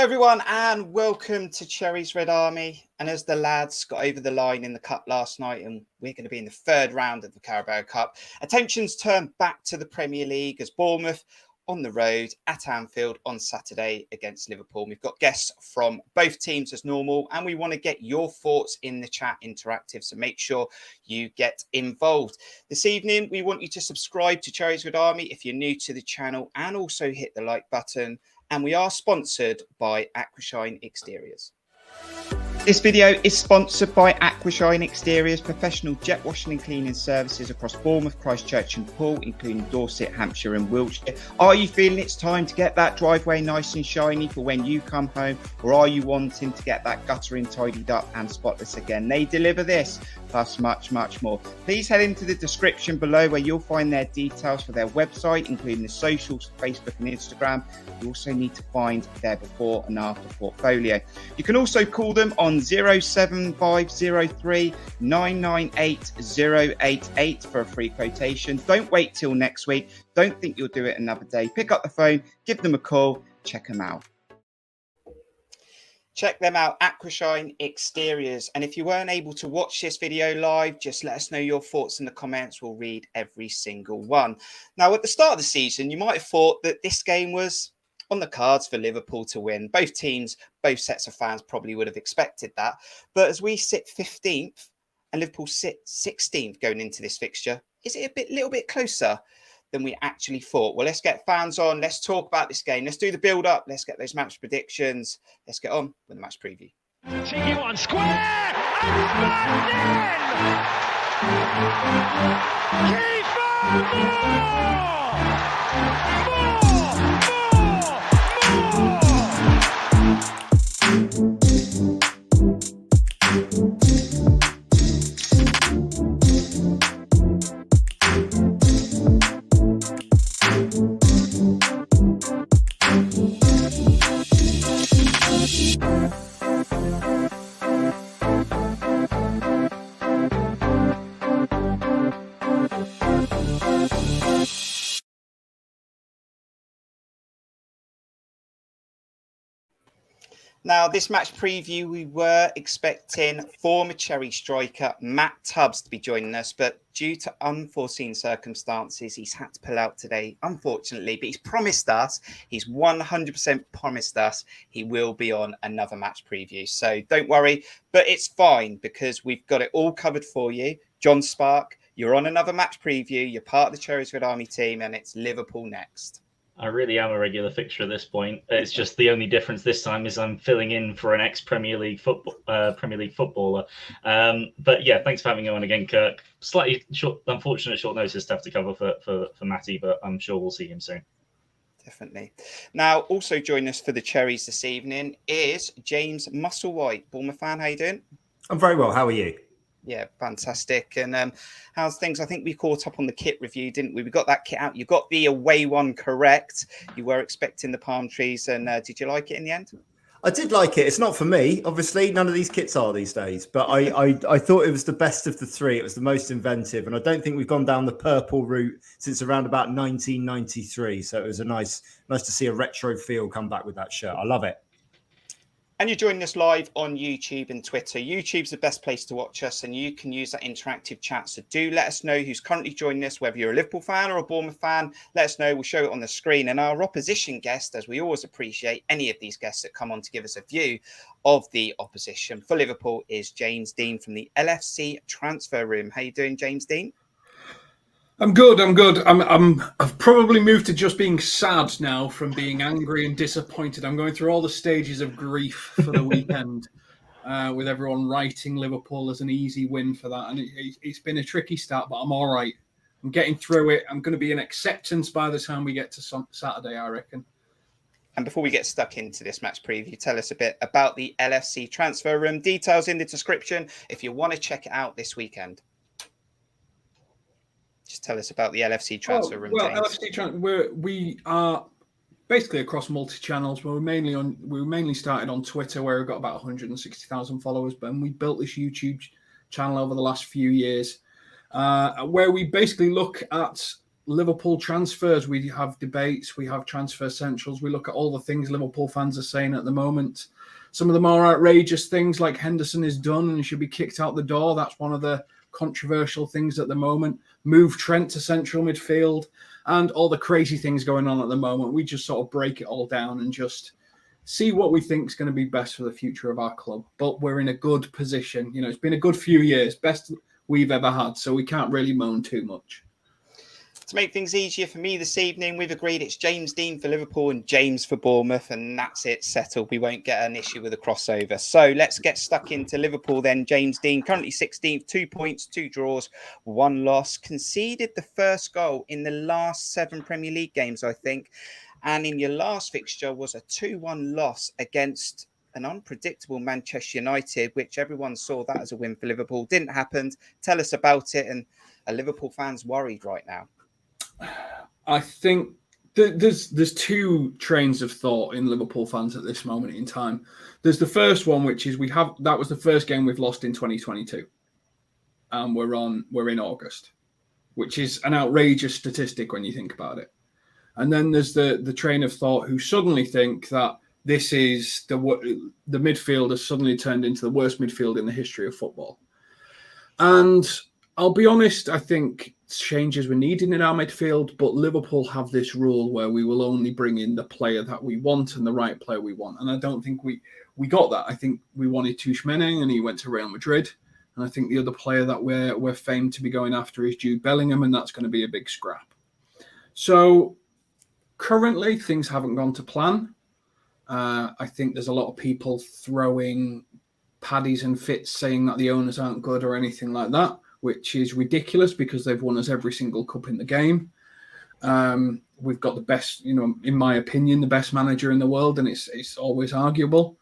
everyone, and welcome to Cherries Red Army. And as the lads got over the line in the Cup last night, and we're going to be in the third round of the Carabao Cup, attention's turned back to the Premier League as Bournemouth on the road at Anfield on Saturday against Liverpool. We've got guests from both teams as normal, and we want to get your thoughts in the chat interactive, so make sure you get involved. This evening, we want you to subscribe to Cherries Red Army if you're new to the channel, and also hit the like button. And we are sponsored by Aquashine Exteriors. This video is sponsored by Aquashine Exteriors, professional jet washing and cleaning services across Bournemouth, Christchurch and Poole, including Dorset, Hampshire and Wiltshire. Are you feeling it's time to get that driveway nice and shiny for when you come home? Or are you wanting to get that guttering tidied up and spotless again? They deliver this, plus much, much more. Please head into the description below where you'll find their details for their website, including the socials, Facebook and Instagram. You also need to find their before and after portfolio. You can also call them on 07503 998 088 for a free quotation. Don't wait till next week. Don't think you'll do it another day. Pick up the phone, give them a call, check them out. Check them out, Aquashine Exteriors. And if you weren't able to watch this video live, just let us know your thoughts in the comments. We'll read every single one. Now, at the start of the season, you might have thought that this game was on the cards for Liverpool to win. Both teams, both sets of fans probably would have expected that. But as we sit 15th and Liverpool sit 16th going into this fixture, is it a little bit closer than we actually thought? Well, let's get fans on. Let's talk about this game. Let's do the build-up. Let's get those match predictions. Let's get on with the match preview. Cheeky one, square, and Now, this match preview, we were expecting former Cherry striker Matt Tubbs to be joining us, but due to unforeseen circumstances, he's had to pull out today, unfortunately. But he's promised us, he's 100% promised us, he will be on another match preview. So don't worry, but it's fine because we've got it all covered for you. Jon Spark, you're on another match preview. You're part of the Cherries Red Army team, and it's Liverpool next. I really am a regular fixture at this point. It's just the only difference this time is I'm filling in for an ex-Premier League footballer. But yeah, thanks for having me on again, Kirk. Slightly unfortunate short notice to have to cover for Matty, but I'm sure we'll see him soon. Definitely. Now, also joining us for the Cherries this evening is James Musselwhite, Bournemouth fan. How you doing? I'm very well. How are you? Yeah, fantastic. And how's things? I think we caught up on the kit review, didn't we? We got that kit out. You got the away one correct. You were expecting the palm trees. And did you like it in the end? I did like it. It's not for me, obviously. None of these kits are these days. But I thought it was the best of the three. It was the most inventive. And I don't think we've gone down the purple route since around about 1993. So it was nice to see a retro feel come back with that shirt. I love it. And you're joining us live on YouTube and Twitter. YouTube's the best place to watch us, and you can use that interactive chat. So do let us know who's currently joining us, whether you're a Liverpool fan or a Bournemouth fan. Let us know. We'll show it on the screen. And our opposition guest, as we always appreciate any of these guests that come on to give us a view of the opposition for Liverpool, is James Dean from the LFC Transfer Room. How you doing, James Dean? I'm good. I've probably moved to just being sad now from being angry and disappointed. I'm going through all the stages of grief for the weekend, with everyone writing Liverpool as an easy win for that. And it's been a tricky start, but I'm all right. I'm getting through it. I'm going to be in acceptance by the time we get to Saturday, I reckon. And before we get stuck into this match preview, tell us a bit about the LFC Transfer Room. Details in the description if you want to check it out this weekend. Just tell us about the LFC Transfer Room. Well, James. we are basically across multi-channels. We mainly started on Twitter, where we've got about 160,000 followers, but we built this YouTube channel over the last few years, where we basically look at Liverpool transfers, we have debates, we have transfer centrals, we look at all the things Liverpool fans are saying at the moment. Some of the more outrageous things, like Henderson is done and should be kicked out the door. That's one of the controversial things at the moment. Move Trent to central midfield, and all the crazy things going on at the moment. We just sort of break it all down and just see what we think is going to be best for the future of our club. But we're in a good position. You know, it's been a good few years, best we've ever had, so we can't really moan too much. To make things easier for me this evening, we've agreed it's James Dean for Liverpool and James for Bournemouth, and that's it, settled. We won't get an issue with a crossover. So let's get stuck into Liverpool then. James Dean, currently 16th, 2 points, 2 draws, 1 loss. Conceded the first goal in the last 7 Premier League games, I think. And in your last fixture was a 2-1 loss against an unpredictable Manchester United, which everyone saw that as a win for Liverpool. Didn't happen. Tell us about it. And are Liverpool fans worried right now? I think there's 2 trains of thought in Liverpool fans at this moment in time. There's the first one, which is that was the first game we've lost in 2022, and we're in August, which is an outrageous statistic when you think about it. And then there's the train of thought who suddenly think that this is the midfield has suddenly turned into the worst midfield in the history of football. And I'll be honest, I think changes were needed in our midfield, but Liverpool have this rule where we will only bring in the player that we want and the right player we want. And I don't think we got that. I think we wanted Tuchmann and he went to Real Madrid. And I think the other player that we're famed to be going after is Jude Bellingham, and that's going to be a big scrap. So currently things haven't gone to plan. I think there's a lot of people throwing paddies and fits saying that the owners aren't good or anything like that, which is ridiculous because they've won us every single cup in the game. We've got the best, in my opinion, the best manager in the world, and it's always arguable.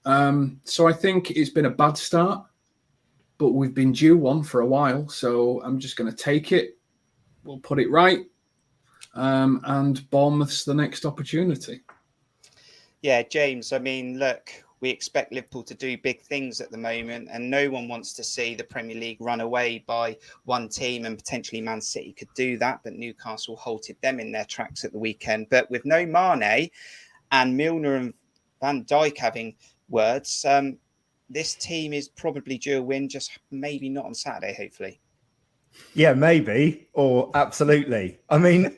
So I think it's been a bad start, but we've been due one for a while. So I'm just going to take it. We'll put it right. And Bournemouth's the next opportunity. Yeah, James, I mean, look, we expect Liverpool to do big things at the moment, and no one wants to see the Premier League run away by one team, and potentially Man City could do that, but Newcastle halted them in their tracks at the weekend. But with no Mane and Milner and Van Dijk having words, this team is probably due a win, just maybe not on Saturday, hopefully. Yeah, maybe, or absolutely. I mean,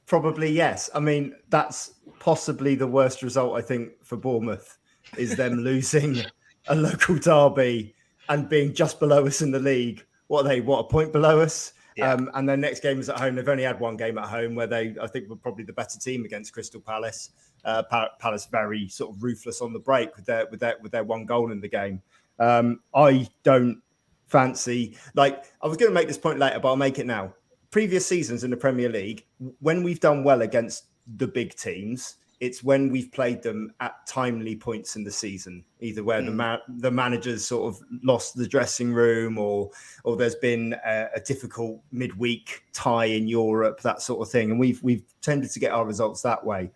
probably yes. I mean, that's possibly the worst result, I think, for Bournemouth, is them losing a local derby and being just below us in the league. What a point below us? Yeah. And their next game is at home. They've only had one game at home where I think, were probably the better team against Crystal Palace. Palace very sort of ruthless on the break with their one goal in the game. I don't fancy, I was going to make this point later, but I'll make it now. Previous seasons in the Premier League, when we've done well against the big teams, it's when we've played them at timely points in the season, either where the managers sort of lost the dressing room, or there's been a difficult midweek tie in Europe, that sort of thing, and we've tended to get our results that way.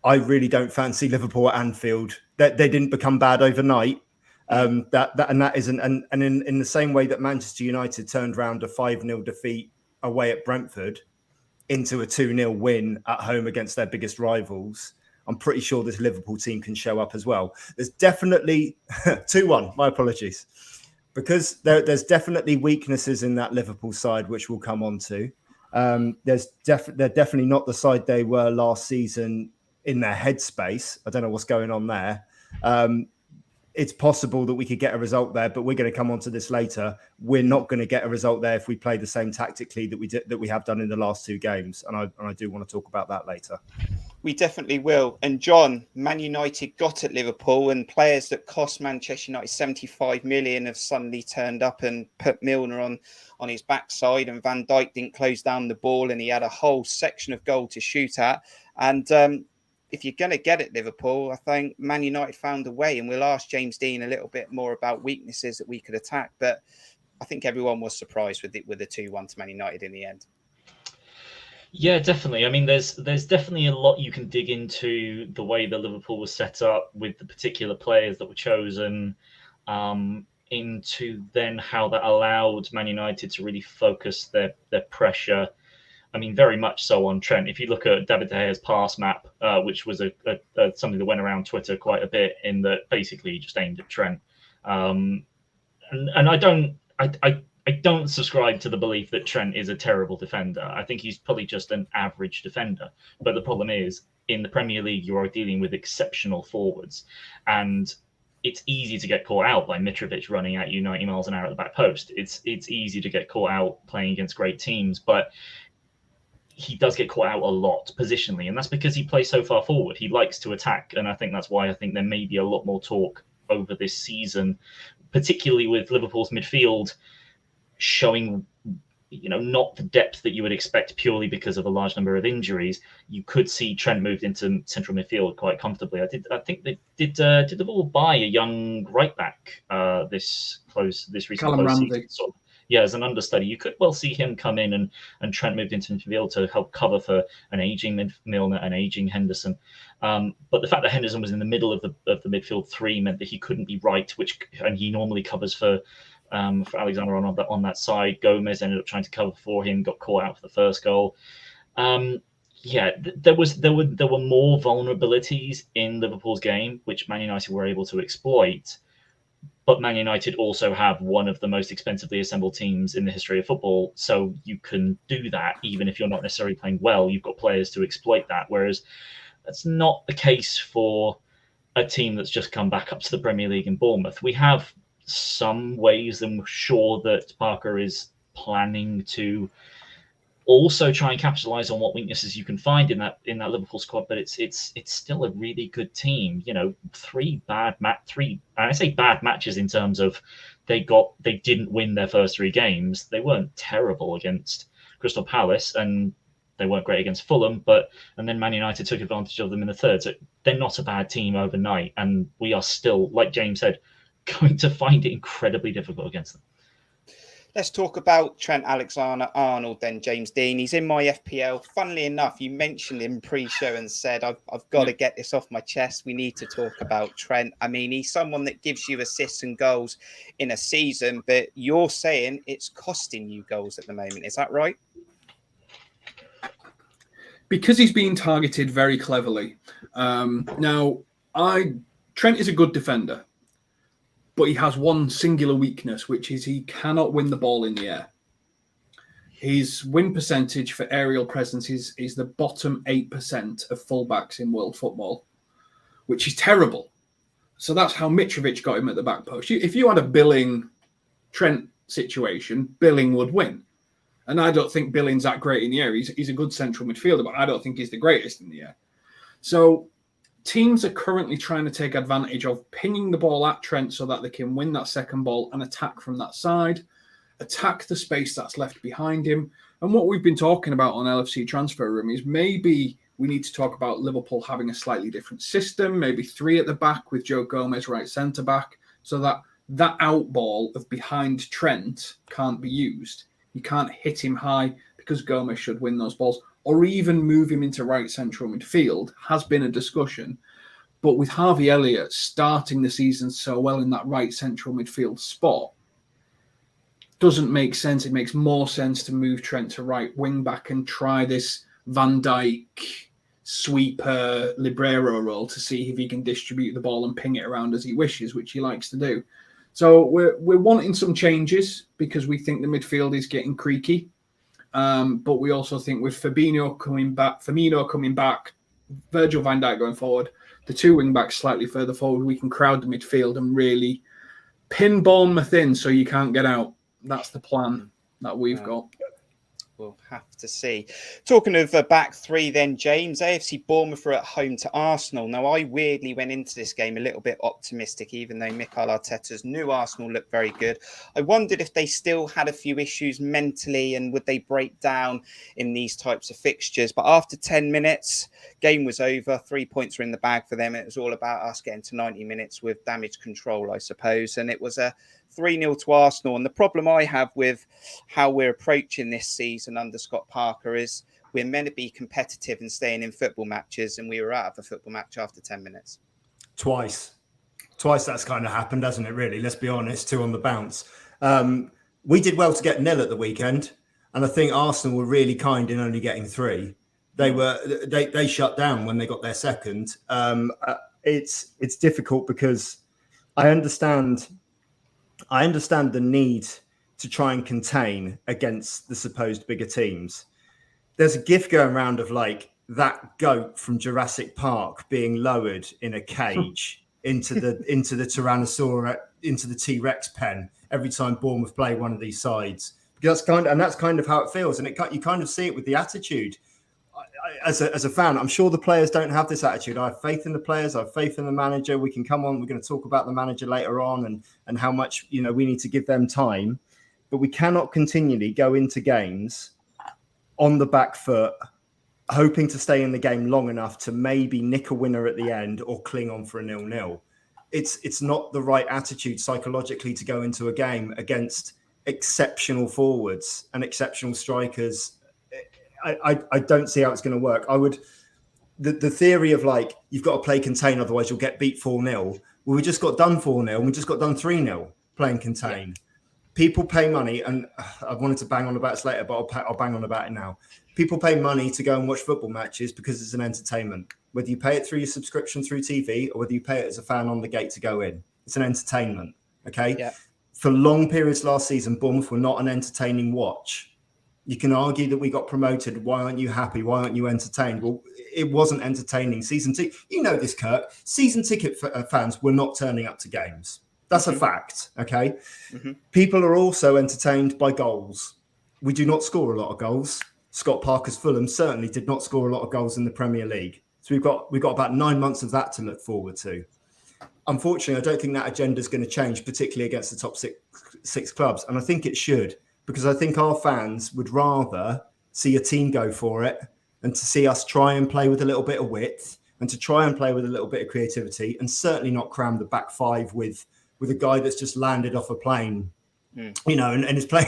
I really don't fancy Liverpool at Anfield. That they didn't become bad overnight. That isn't, and in the same way that Manchester United turned around a 5-0 defeat away at Brentford into a 2-0 win at home against their biggest rivals, I'm pretty sure this Liverpool team can show up as well. There's definitely 2-1. My apologies, because there's definitely weaknesses in that Liverpool side, which we'll come on to. They're definitely not the side they were last season in their headspace. I don't know what's going on there. It's possible that we could get a result there, but we're going to come on to this later. We're not going to get a result there if we play the same tactically that we have done in the last 2 games, and I do want to talk about that later. We definitely will. And John, Man United got at Liverpool, and players that cost Manchester United 75 million have suddenly turned up and put Milner on his backside, and Van Dijk didn't close down the ball, and he had a whole section of goal to shoot at. And if you're going to get at Liverpool, I think Man United found a way, and we'll ask James Dean a little bit more about weaknesses that we could attack. But I think everyone was surprised with the 2-1 to Man United in the end. Yeah, definitely. I mean, there's definitely a lot you can dig into the way that Liverpool was set up with the particular players that were chosen, into then how that allowed Man United to really focus their pressure I mean, very much so on Trent. If you look at David De Gea's pass map, which was something that went around Twitter quite a bit, in that basically he just aimed at Trent. And I don't subscribe to the belief that Trent is a terrible defender. I think he's probably just an average defender. But the problem is, in the Premier League, you are dealing with exceptional forwards, and it's easy to get caught out by Mitrovic running at you 90 miles an hour at the back post. It's easy to get caught out playing against great teams, but he does get caught out a lot positionally, and that's because he plays so far forward. He likes to attack, and I think that's why I think there may be a lot more talk over this season, particularly with Liverpool's midfield showing, not the depth that you would expect purely because of a large number of injuries. You could see Trent moved into central midfield quite comfortably. I think they did Liverpool buy a young right back this recent Callum close Ramsey. season? Yeah, as an understudy, you could well see him come in and Trent moved into midfield to help cover for an aging Milner, an aging Henderson. But the fact that Henderson was in the middle of the midfield three meant that he couldn't be right, and he normally covers for Alexander-Arnold on that side. Gomez ended up trying to cover for him, got caught out for the first goal. There were more vulnerabilities in Liverpool's game, which Man United were able to exploit. But Man United also have one of the most expensively assembled teams in the history of football. So you can do that even if you're not necessarily playing well. You've got players to exploit that. Whereas that's not the case for a team that's just come back up to the Premier League in Bournemouth. We have some ways, and we're sure that Parker is planning to also try and capitalize on what weaknesses you can find in that Liverpool squad, but it's still a really good team. I say bad matches in terms of they didn't win their first three games. They weren't terrible against Crystal Palace, and they weren't great against Fulham, and then Man United took advantage of them in the third. So they're not a bad team overnight, and we are still, like James said, going to find it incredibly difficult against them. Let's talk about Trent Alexander-Arnold then, James Dean. He's in my FPL. Funnily enough, you mentioned him pre-show and said, I've got to get this off my chest. We need to talk about Trent. I mean, he's someone that gives you assists and goals in a season, but you're saying it's costing you goals at the moment. Is that right? Because he's being targeted very cleverly. Trent is a good defender, but he has one singular weakness, which is he cannot win the ball in the air. His win percentage for aerial presence is the bottom 8% of fullbacks in world football, which is terrible. So that's how Mitrovic got him at the back post. If you had a Billing-Trent situation, Billing would win. And I don't think Billing's that great in the air. He's a good central midfielder, but I don't think he's the greatest in the air. So teams are currently trying to take advantage of pinging the ball at Trent so that they can win that second ball and attack from that side, attack the space that's left behind him. And what we've been talking about on LFC Transfer Room is maybe we need to talk about Liverpool having a slightly different system, maybe three at the back with Joe Gomez right centre-back, so that out ball of behind Trent can't be used. You can't hit him high because Gomez should win those balls, or even move him into right central midfield has been a discussion. But with Harvey Elliott starting the season so well in that right central midfield spot, doesn't make sense. It makes more sense to move Trent to right wing back and try this Van Dijk sweeper Librero role to see if he can distribute the ball and ping it around as he wishes, which he likes to do. So we're wanting some changes because we think the midfield is getting creaky. But we also think with Firmino coming back, Virgil van Dijk going forward, the two wing backs slightly further forward, we can crowd the midfield and really pin Bournemouth in so you can't get out. That's the plan that we've got. We'll have to see. Talking of back three then, James, AFC Bournemouth are at home to Arsenal. Now, I weirdly went into this game a little bit optimistic, even though Mikel Arteta's new Arsenal looked very good. I wondered if they still had a few issues mentally and would they break down in these types of fixtures. But after 10 minutes, game was over. 3 points were in the bag for them. It was all about us getting to 90 minutes with damage control, I suppose. And it was a 3-0 to Arsenal. And the problem I have with how we're approaching this season under Scott Parker is we're meant to be competitive and staying in football matches, and we were out of a football match after 10 minutes. Twice that's kind of happened, hasn't it, really? Let's be honest, 2 on the bounce. We did well to get nil at the weekend. And I think Arsenal were really kind in only getting 3. They shut down when they got their second. It's difficult because I understand the need to try and contain against the supposed bigger teams. There's a gif going around of like that goat from Jurassic Park being lowered in a cage into the Tyrannosaurus, into the T-Rex pen every time Bournemouth play one of these sides. Because that's kind of how it feels, and you kind of see it with the attitude. As a fan, I'm sure the players don't have this attitude. I have faith in the players. I have faith in the manager. We can come on. We're going to talk about the manager later on and how much we need to give them time. But we cannot continually go into games on the back foot, hoping to stay in the game long enough to maybe nick a winner at the end or cling on for a 0-0. It's not the right attitude psychologically to go into a game against exceptional forwards and exceptional strikers. I don't see how it's going to work. The theory of like, you've got to play contain, otherwise you'll get beat 4-0. Well, we just got done 4-0 and we just got done 3-0 playing contain. Yeah. People pay money, and I wanted to bang on about this later, but I'll bang on about it now. People pay money to go and watch football matches because it's an entertainment. Whether you pay it through your subscription through TV or whether you pay it as a fan on the gate to go in, it's an entertainment. Okay. Yeah. For long periods last season, Bournemouth were not an entertaining watch. You can argue that we got promoted. Why aren't you happy? Why aren't you entertained? Well, it wasn't entertaining. You know this, Kirk. Season ticket fans were not turning up to games. That's a fact, okay? Mm-hmm. People are also entertained by goals. We do not score a lot of goals. Scott Parker's Fulham certainly did not score a lot of goals in the Premier League. So we've got about 9 months of that to look forward to. Unfortunately, I don't think that agenda is going to change, particularly against the top six clubs. And I think it should, because I think our fans would rather see a team go for it and to see us try and play with a little bit of width and to try and play with a little bit of creativity, and certainly not cram the back five with a guy that's just landed off a plane, and is playing.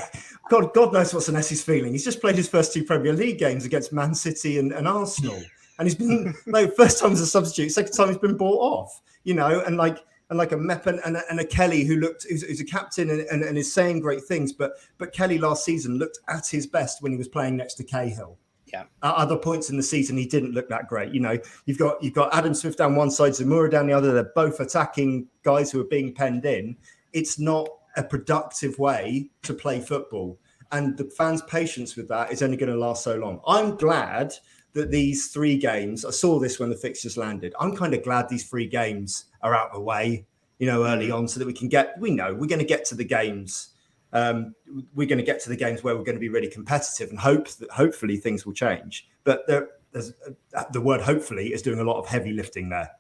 God knows what Senesi's feeling. He's just played his first 2 Premier League games against Man City and Arsenal, and he's been first time as a substitute, second time he's been bought off. And like a Meppen and a Kelly who's a captain and is saying great things, but Kelly last season looked at his best when he was playing next to Cahill. Yeah. At other points in the season, he didn't look that great. You've got Adam Smith down one side, Zamora down the other. They're both attacking guys who are being penned in. It's not a productive way to play football. And the fans' patience with that is only going to last so long. I'm glad that these 3 games, I saw this when the fixtures landed. I'm kind of glad these 3 games are out of the way, early on, so that we're going to get to the games. We're going to get to the games where we're going to be really competitive and hopefully things will change. But the word hopefully is doing a lot of heavy lifting there.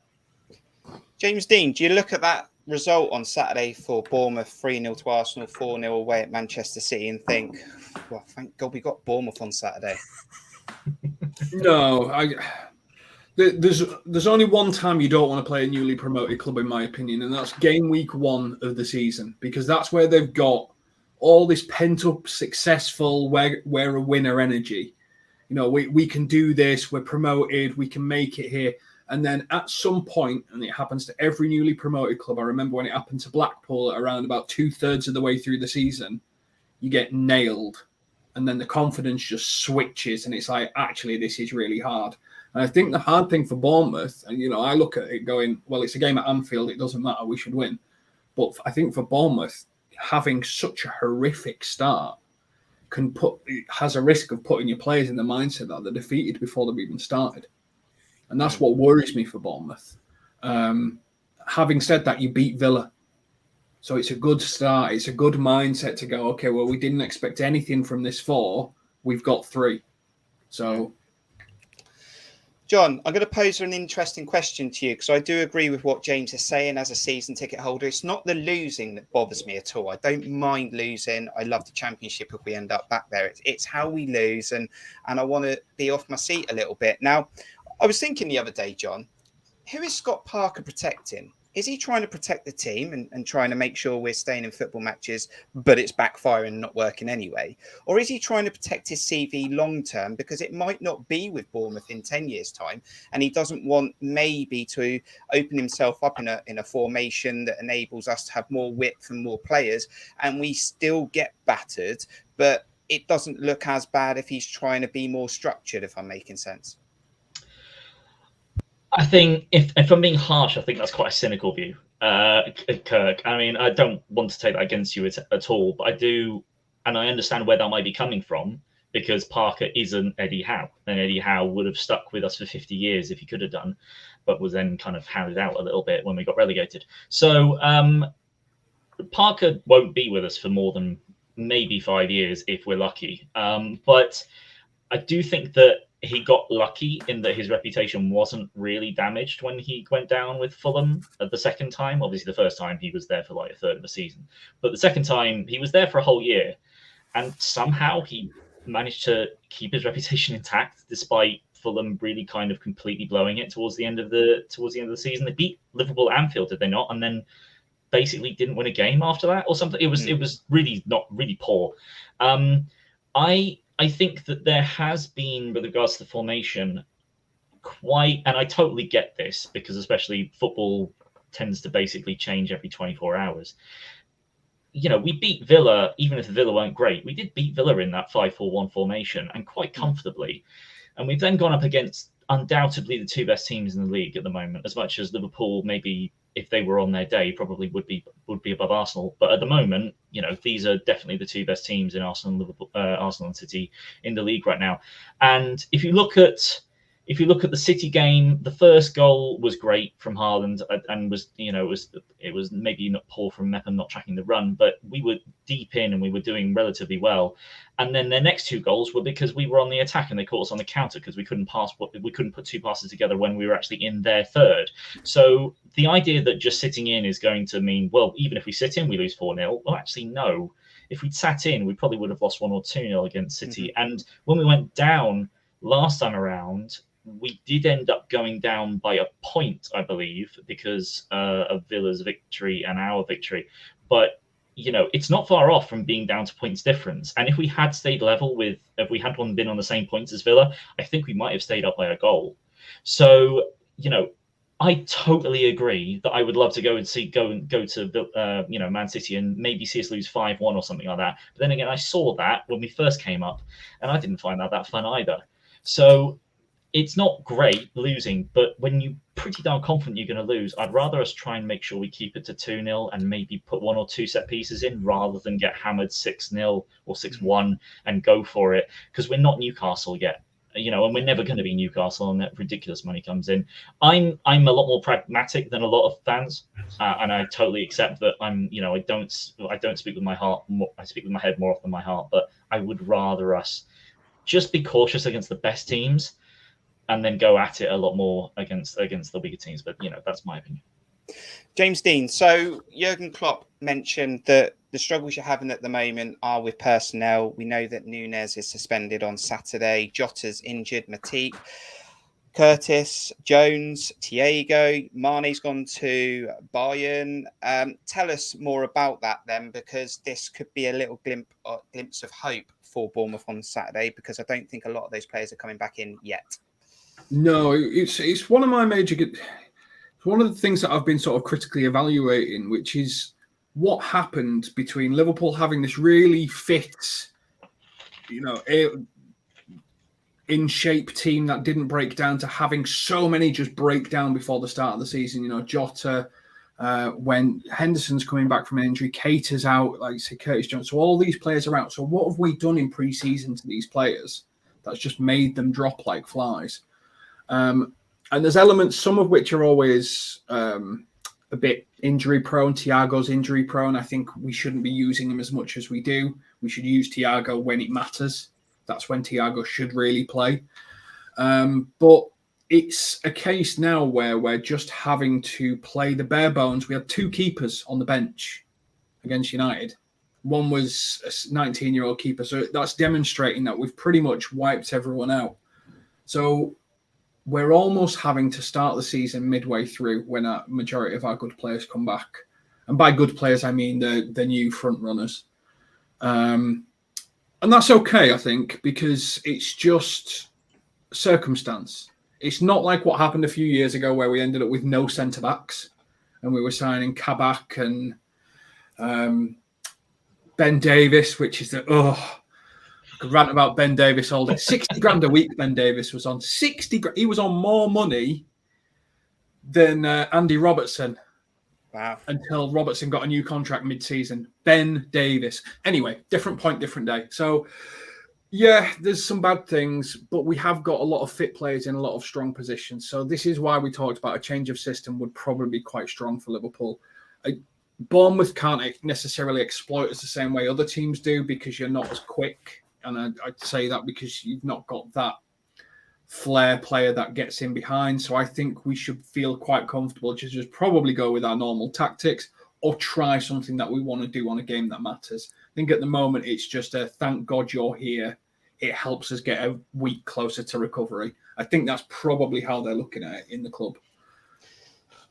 James Dean, do you look at that result on Saturday for Bournemouth, 3-0 to Arsenal, 4-0 away at Manchester City, and think, well, thank God we got Bournemouth on Saturday? No, there's only one time you don't want to play a newly promoted club, in my opinion, and that's game week 1 of the season, because that's where they've got all this pent-up, successful, we're a winner energy. We can do this, we're promoted, we can make it here. And then at some point, and it happens to every newly promoted club, I remember when it happened to Blackpool at around about 2/3 of the way through the season, you get nailed. And then the confidence just switches, and it's like, actually, this is really hard. And I think the hard thing for Bournemouth, and, I look at it going, well, it's a game at Anfield, it doesn't matter, we should win. But I think for Bournemouth, having such a horrific start has a risk of putting your players in the mindset that they're defeated before they've even started. And that's what worries me for Bournemouth. Having said that, you beat Villa. So it's a good start. It's a good mindset to go, okay, well, we didn't expect anything from this 4. We've got 3. So, John, I'm going to pose an interesting question to you, because I do agree with what James is saying as a season ticket holder. It's not the losing that bothers me at all. I don't mind losing. I love the Championship if we end up back there. It's how we lose, and I want to be off my seat a little bit. Now, I was thinking the other day, John, who is Scott Parker protecting? Is he trying to protect the team and trying to make sure we're staying in football matches, but it's backfiring and not working anyway? Or is he trying to protect his CV long term, because it might not be with Bournemouth in 10 years' time, and he doesn't want maybe to open himself up in a formation that enables us to have more width and more players, and we still get battered, but it doesn't look as bad if he's trying to be more structured, if I'm making sense? I think if I'm being harsh, I think that's quite a cynical view, Kirk. I mean, I don't want to take that against you at all, but I do, and I understand where that might be coming from, because Parker isn't Eddie Howe, and Eddie Howe would have stuck with us for 50 years if he could have done, but was then kind of hounded out a little bit when we got relegated. So Parker won't be with us for more than maybe 5 years if we're lucky. But I do think that he got lucky in that his reputation wasn't really damaged when he went down with Fulham the second time. Obviously, the first time he was there for like a third of the season, but the second time he was there for a whole year, and somehow he managed to keep his reputation intact despite Fulham really kind of completely blowing it towards the end of the season. They beat Liverpool at Anfield, did they not? And then basically didn't win a game after that or something. It was really not really poor. I think that there has been, with regards to the formation, and I totally get this, because especially football tends to basically change every 24 hours. You know, we beat Villa, even if Villa weren't great. We did beat Villa in that 5-4-1 formation, and quite comfortably. And we've then gone up against undoubtedly the two best teams in the league at the moment, as much as Liverpool, maybe if they were on their day, probably would be above Arsenal. But at the moment, you know, these are definitely the two best teams in Arsenal and Liverpool, Arsenal and City in the league right now. And if you look at the City game, the first goal was great from Haaland, and was, you know, it was maybe not poor from Mepham not tracking the run, but we were deep in and we were doing relatively well. And then their next two goals were because we were on the attack and they caught us on the counter because we couldn't put two passes together when we were actually in their third. So the idea that just sitting in is going to mean, well, even if we sit in, we lose 4-0. Well, actually, no. If we'd sat in, we probably would have lost 1 or 2-0 against City. Mm-hmm. And when we went down last time around, we did end up going down by a point, I believe, because of Villa's victory and our victory. But, you know, it's not far off from being down to points difference. And if we had stayed level if we had been on the same points as Villa, I think we might have stayed up by a goal. So, you know, I totally agree that I would love to go to Man City and maybe see us lose 5-1 or something like that. But then again, I saw that when we first came up, and I didn't find that fun either. So it's not great losing, but when you're pretty darn confident you're going to lose, I'd rather us try and make sure we keep it to 2-0 and maybe put 1 or 2 set pieces in rather than get hammered 6-0 or 6-1 and go for it, because we're not Newcastle yet, you know, and we're never going to be Newcastle, and that ridiculous money comes in. I'm a lot more pragmatic than a lot of fans, and I totally accept that. I don't speak with my heart. I speak with my head more often than my heart, but I would rather us just be cautious against the best teams and then go at it a lot more against the weaker teams. But, you know, that's my opinion. James Dean, so Jurgen Klopp mentioned that the struggles you're having at the moment are with personnel. We know that Nunes is suspended on Saturday. Jota's injured. Matip, Curtis, Jones, Thiago, Mane's gone to Bayern. Tell us more about that then, because this could be a little glimpse of hope for Bournemouth on Saturday, because I don't think a lot of those players are coming back in yet. No, it's one of my major. It's one of the things that I've been sort of critically evaluating, which is what happened between Liverpool having this really fit, you know, in shape team that didn't break down, to having so many just break down before the start of the season. You know, Jota, when Henderson's coming back from an injury, Keita's out, like you say, Curtis Jones. So all these players are out. So what have we done in pre-season to these players that's just made them drop like flies? And there's elements, some of which are always a bit injury prone. Thiago's injury prone. I think we shouldn't be using him as much as we do. We should use Thiago when it matters. That's when Thiago should really play. But it's a case now where we're just having to play the bare bones. We had 2 keepers on the bench against United. One was a 19-year-old keeper. So that's demonstrating that we've pretty much wiped everyone out. So we're almost having to start the season midway through when a majority of our good players come back. And by good players, I mean the new front runners. And that's okay, I think, because it's just circumstance. It's not like what happened a few years ago where we ended up with no centre-backs and we were signing Kabak and Ben Davis, which is could rant about Ben Davis all day. 60 grand a week Ben Davis was on. 60 grand. He was on more money than Andy Robertson. Wow. Until Robertson got a new contract mid-season. Ben Davis. Anyway, different point, different day. So, yeah, there's some bad things, but we have got a lot of fit players in a lot of strong positions. So this is why we talked about a change of system would probably be quite strong for Liverpool. Bournemouth can't necessarily exploit us the same way other teams do because you're not as quick. And I'd say that because you've not got that flair player that gets in behind. So I think we should feel quite comfortable to just probably go with our normal tactics or try something that we want to do on a game that matters. I think at the moment it's just a thank God you're here. It helps us get a week closer to recovery. I think that's probably how they're looking at it in the club.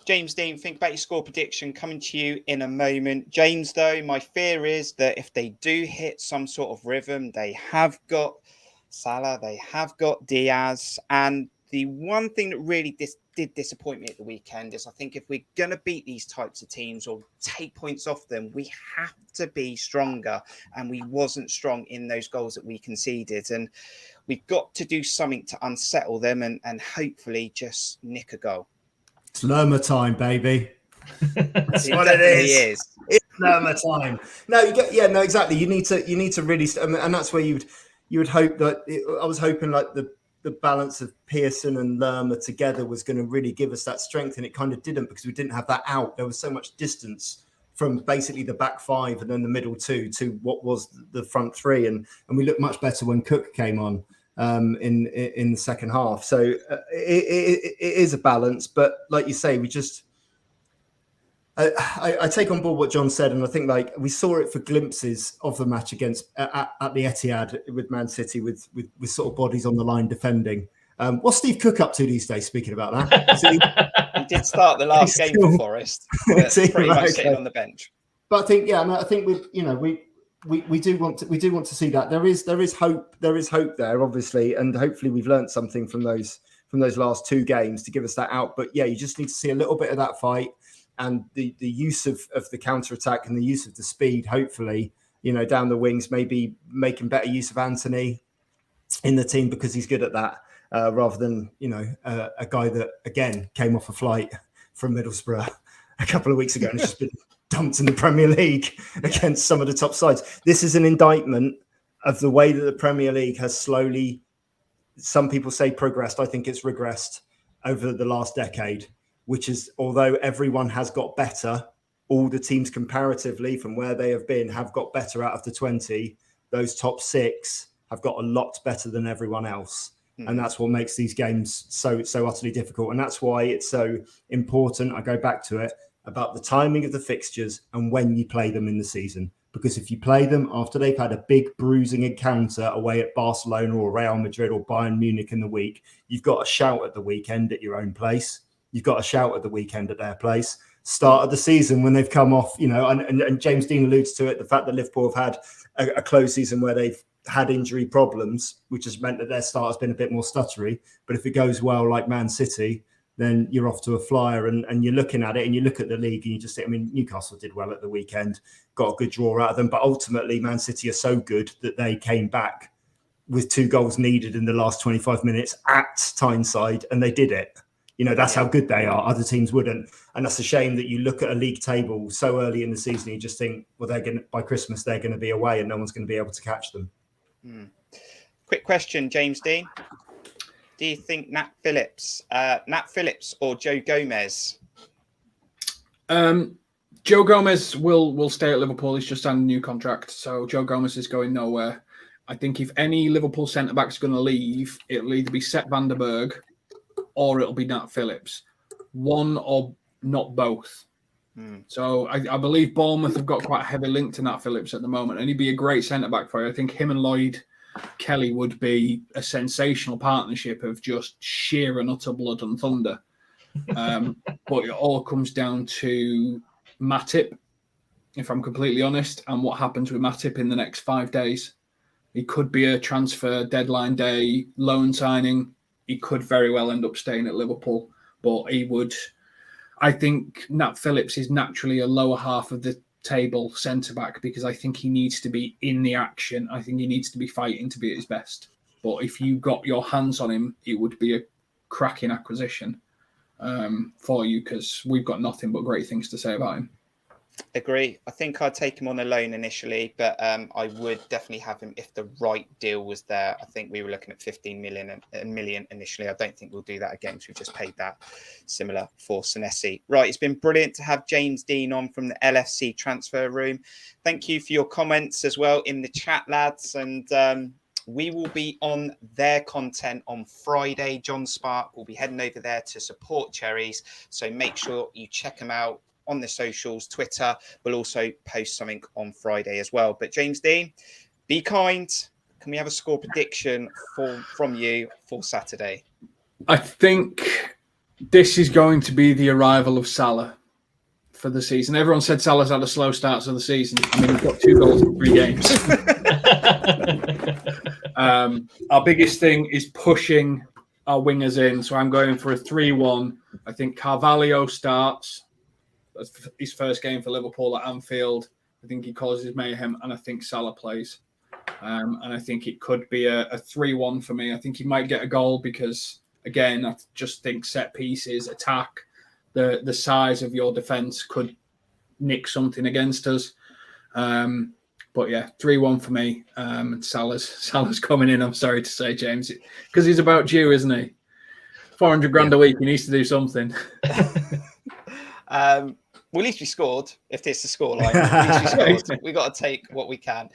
James Dean, think about your score prediction coming to you in a moment. James, though, my fear is that if they do hit some sort of rhythm, they have got Salah, they have got Diaz. And the one thing that really did disappoint me at the weekend is I think if we're going to beat these types of teams or take points off them, we have to be stronger. And we wasn't strong in those goals that we conceded. And we've got to do something to unsettle them and hopefully just nick a goal. It's Lerma time, baby. That's It what it definitely is. It's Lerma time. No, exactly. You need to really, and that's where you would hope that. I was hoping like the balance of Pearson and Lerma together was going to really give us that strength, and it kind of didn't because we didn't have that out. There was so much distance from basically the back five and then the middle two to what was the front three, and we looked much better when Cook came on in the second half. So it is a balance, but like you say, we just. I take on board what John said, and I think like we saw it for glimpses of the match against at the Etihad with Man City with sort of bodies on the line defending. What's Steve Cook up to these days? Speaking about that, he did start the last game for Forest, but pretty much sitting on the bench. But I think I think we do want to see that there is hope there obviously, and hopefully we've learned something from those last two games to give us that out. But yeah, you just need to see a little bit of that fight. And the use of the counter-attack and the use of the speed, hopefully, down the wings, maybe making better use of Anthony in the team because he's good at that, rather than, a guy that, again, came off a flight from Middlesbrough a couple of weeks ago and has just been dumped in the Premier League against some of the top sides. This is an indictment of the way that the Premier League has slowly, some people say progressed, I think it's regressed over the last decade. Which is, although everyone has got better, all the teams comparatively from where they have been have got better out of the 20. Those top six have got a lot better than everyone else. Mm. And that's what makes these games so utterly difficult. And that's why it's so important, I go back to it, about the timing of the fixtures and when you play them in the season. Because if you play them after they've had a big bruising encounter away at Barcelona or Real Madrid or Bayern Munich in the week, you've got a shout at the weekend at your own place. You've got a shout at the weekend at their place. Start of the season when they've come off, and James Dean alludes to it, the fact that Liverpool have had a close season where they've had injury problems, which has meant that their start has been a bit more stuttery. But if it goes well, like Man City, then you're off to a flyer and you're looking at it and you look at the league and you just think, Newcastle did well at the weekend, got a good draw out of them. But ultimately, Man City are so good that they came back with 2 goals needed in the last 25 minutes at Tyneside, and they did it. That's how good they are. Other teams wouldn't. And that's a shame that you look at a league table so early in the season, you just think, well, by Christmas, they're going to be away and no one's going to be able to catch them. Quick question, James Dean. Do you think Nat Phillips or Joe Gomez? Joe Gomez will stay at Liverpool. He's just signed a new contract. So Joe Gomez is going nowhere. I think if any Liverpool centre-back is going to leave, it'll either be Sepp van der Berg or it'll be Nat Phillips. One or not both. So I believe Bournemouth have got quite a heavy link to Nat Phillips at the moment, and he'd be a great centre-back for you. I think him and Lloyd Kelly would be a sensational partnership of just sheer and utter blood and thunder. But it all comes down to Matip, if I'm completely honest, and what happens with Matip in the next 5 days. He could be a transfer deadline day loan signing. He could very well end up staying at Liverpool, but I think Nat Phillips is naturally a lower half of the table centre-back because I think he needs to be in the action. I think he needs to be fighting to be at his best. But if you got your hands on him, it would be a cracking acquisition for you because we've got nothing but great things to say about him. Agree. I think I'd take him on a loan initially, but I would definitely have him if the right deal was there. I think we were looking at 15 million initially. I don't think we'll do that again because we've just paid that similar for Senesi. Right, it's been brilliant to have James Dean on from the LFC Transfer Room. Thank you for your comments as well in the chat, lads. And we will be on their content on Friday. Jon Spark will be heading over there to support Cherries. So make sure you check them out on the socials. Twitter will also post something on Friday as well. But James Dean, be kind. Can we have a score prediction from you for Saturday? I think this is going to be the arrival of Salah for the season. Everyone said Salah's had a slow start to the season. I mean, he's got 2 goals in 3 games. Our biggest thing is pushing our wingers in. So I'm going for a 3-1. I think Carvalho starts. That's his first game for Liverpool at Anfield. I think he causes mayhem, and I think Salah plays. And I think it could be a 3-1 for me. I think he might get a goal because, again, I just think set pieces, attack, the size of your defence could nick something against us. But yeah, 3-1 for me. And Salah's coming in, I'm sorry to say, James, because he's about due, isn't he? 400 grand a week, he needs to do something. Well, at least we scored, if this is the scoreline. At least we scored. We've got to take what we can.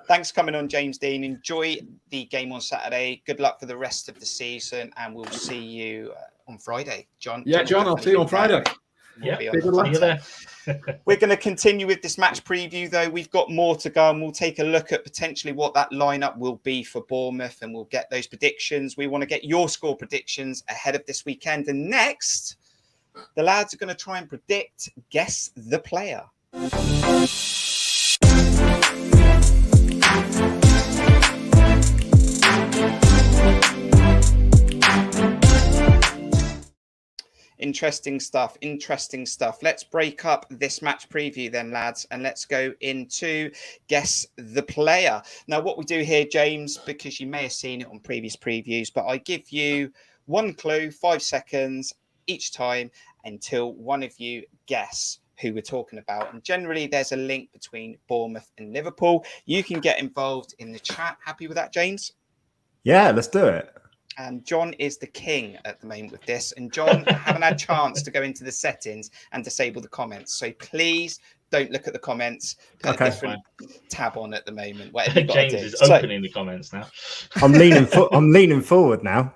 Thanks for coming on, James Dean. Enjoy the game on Saturday. Good luck for the rest of the season, and we'll see you on Friday. Jon? Yeah, Jon, I'll see you on Friday. Yeah, see you there. We're going to continue with this match preview, though. We've got more to go, and we'll take a look at potentially what that lineup will be for Bournemouth, and we'll get those predictions. We want to get your score predictions ahead of this weekend. And next, the lads are going to try and predict Guess the Player. Interesting stuff. Let's break up this match preview then, lads, and let's go into Guess the Player. Now, what we do here, James, because you may have seen it on previous previews, but I give you one clue, 5 seconds each time until one of you guess who we're talking about. And generally, there's a link between Bournemouth and Liverpool. You can get involved in the chat. Happy with that, James? Yeah, let's do it. And Jon is the king at the moment with this. And Jon, I haven't had a chance to go into the settings and disable the comments. So please don't look at the comments. Put a different tab on at the moment. Whatever James is opening the comments now. I'm leaning forward now.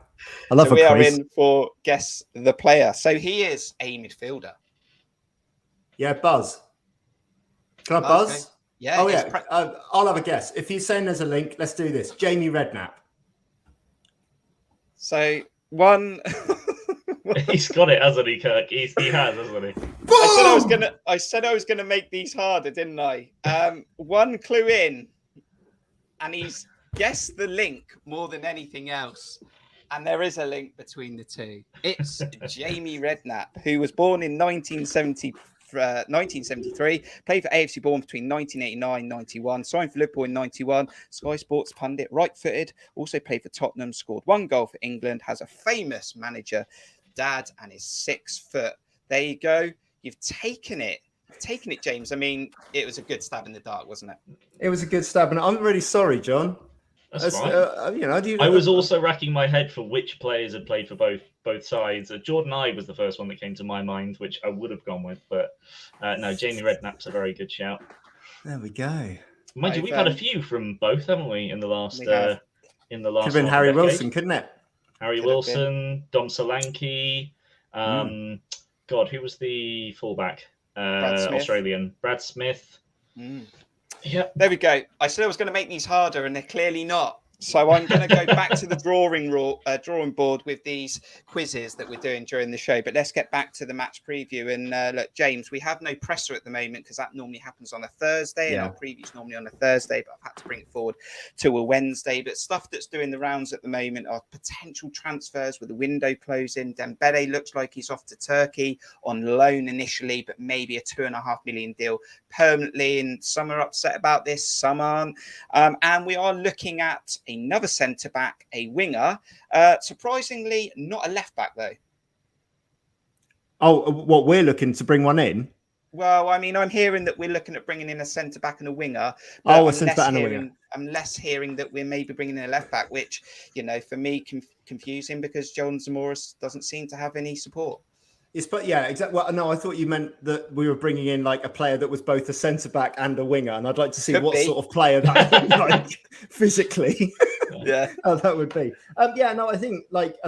I love we are in for Guess the Player. So he is a midfielder. Yeah, Buzz. Can I buzz? Okay. Yeah. Oh, yeah. I'll have a guess. If he's saying there's a link, let's do this. Jamie Redknapp. So one. He's got it, hasn't he, Kirk? He has, hasn't he? I said I was gonna make these harder, didn't I? One clue in, and he's guessed the link more than anything else. And there is a link between the two. It's Jamie Redknapp, who was born in 1973, played for AFC Bournemouth between 1989 and 91, signed for Liverpool in 91, Sky Sports pundit, right-footed, also played for Tottenham, scored 1 goal for England, has a famous manager, dad, and is 6 foot. There you go. You've taken it. James. I mean, it was a good stab in the dark, wasn't it? It was a good stab, and I'm really sorry, Jon. That's fine. I was also racking my head for which players had played for both sides. Jordan Ibe was the first one that came to my mind, which I would have gone with, but no, Jamie Redknapp's a very good shout. There we go. Mind you, we've had a few from both, haven't we? In the last, could have been Harry decade. Wilson, couldn't it? Harry Wilson, Dom Solanke. God, who was the fullback? Australian Brad Smith. Yeah, there we go. I said I was going to make these harder, and they're clearly not. So I'm going to go back to the drawing board with these quizzes that we're doing during the show. But let's get back to the match preview. And look, James, we have no presser at the moment because that normally happens on a Thursday, and our preview's normally on a Thursday. But I've had to bring it forward to a Wednesday. But stuff that's doing the rounds at the moment are potential transfers with the window closing. Dembele looks like he's off to Turkey on loan initially, but maybe a £2.5 million deal permanently. And some are upset about this, some aren't. And we are looking at another centre-back, a winger. Surprisingly, not a left-back, though. Oh, what, we're looking to bring one in? Well, I mean, I'm hearing that we're looking at bringing in a centre-back and a winger. Oh, a centre-back and a winger. I'm less hearing that we're maybe bringing in a left-back, which, you know, for me, confusing because Jon Spark doesn't seem to have any support. But yeah, exactly. Well, no, I thought you meant that we were bringing in like a player that was both a centre back and a winger, and I'd like to see what sort of player that would like physically. Yeah, how that would be. I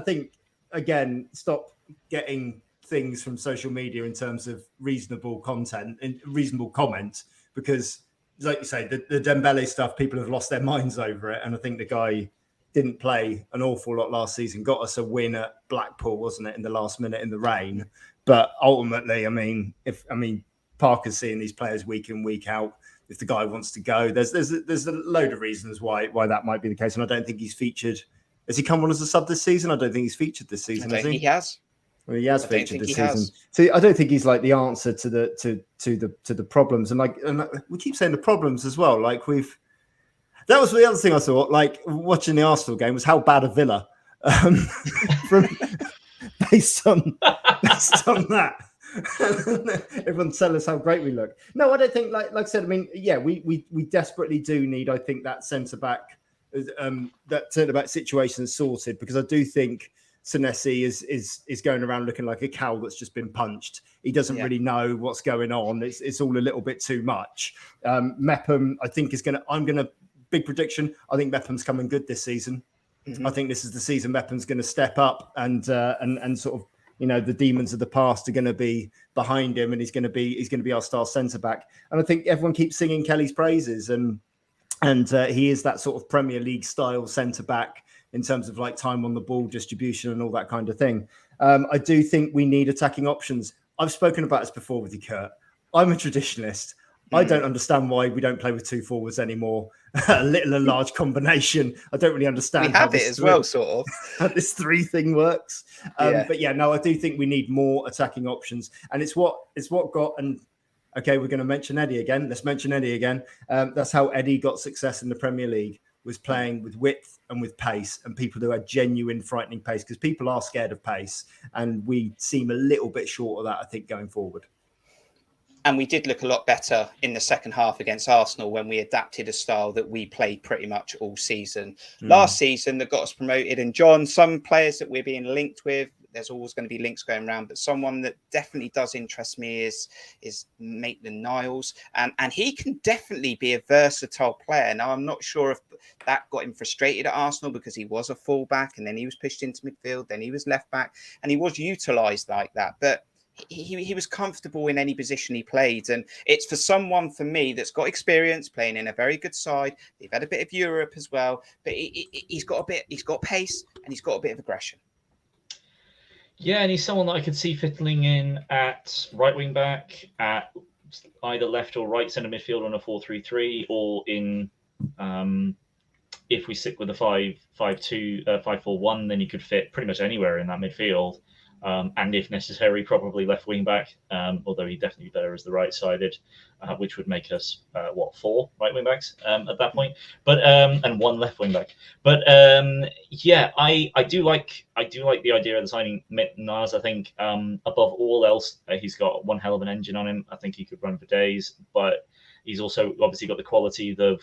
think again, stop getting things from social media in terms of reasonable content and reasonable comment, because, like you say, the Dembele stuff, people have lost their minds over it, and I think the guy didn't play an awful lot last season, got us a win at Blackpool, wasn't it, in the last minute in the rain. But ultimately, I mean, Parker's seeing these players week in, week out. If the guy wants to go, there's a load of reasons why that might be the case. And I don't think he's featured. Has he come on as a sub this season? I don't think he's featured this season. I don't think he has. Well, he has featured this season. So I don't think he's like the answer to the problems. And we keep saying the problems as well. That was the other thing I thought, like watching the Arsenal game, was how bad a Villa based on that. Everyone tell us how great we look. No, I don't think, like I said, I mean, yeah, we desperately do need, I think, that centre-back situation sorted, because I do think Senesi is going around looking like a cow that's just been punched. He doesn't really know what's going on. It's all a little bit too much. Mepham, I think, big prediction, I think Mepham's coming good this season. Mm-hmm. I think this is the season Mepham's going to step up and sort of, you know, the demons of the past are going to be behind him, and he's going to be our star centre back. And I think everyone keeps singing Kelly's praises, and he is that sort of Premier League style centre back in terms of like time on the ball, distribution, and all that kind of thing. I do think we need attacking options. I've spoken about this before with you, Kurt. I'm a traditionalist. I don't understand why we don't play with two forwards anymore. A little and large combination. I don't really understand. We have it as well, sort of. How this three thing works. But yeah, no, I do think we need more attacking options, and it's what got. And okay, we're going to mention Eddie again. Let's mention Eddie again. That's how Eddie got success in the Premier League, was playing with width and with pace, and people who had genuine frightening pace, because people are scared of pace, and we seem a little bit short of that, I think, going forward. And we did look a lot better in the second half against Arsenal when we adapted a style that we played pretty much all season. Last season that got us promoted. And John, some players that we're being linked with, there's always going to be links going around, but someone that definitely does interest me is Maitland-Niles. And he can definitely be a versatile player. Now, I'm not sure if that got him frustrated at Arsenal, because he was a fullback and then he was pushed into midfield, then he was left back, and he was utilised like that. But he was comfortable in any position he played, and it's for someone, for me, that's got experience playing in a very good side. They've had a bit of Europe as well, but he's got pace, and he's got a bit of aggression. Yeah, and he's someone that I could see fiddling in at right wing back, at either left or right centre midfield on a 4-3-3, or in if we stick with the 5-4-1, then he could fit pretty much anywhere in that midfield. And if necessary, probably left wing back, although he'd definitely be better as the right-sided, which would make us 4 right wing backs at that point, but and 1 left wing back. But yeah, I do like the idea of the signing Maitland-Niles. I think above all else, he's got one hell of an engine on him. I think he could run for days, but he's also obviously got the quality of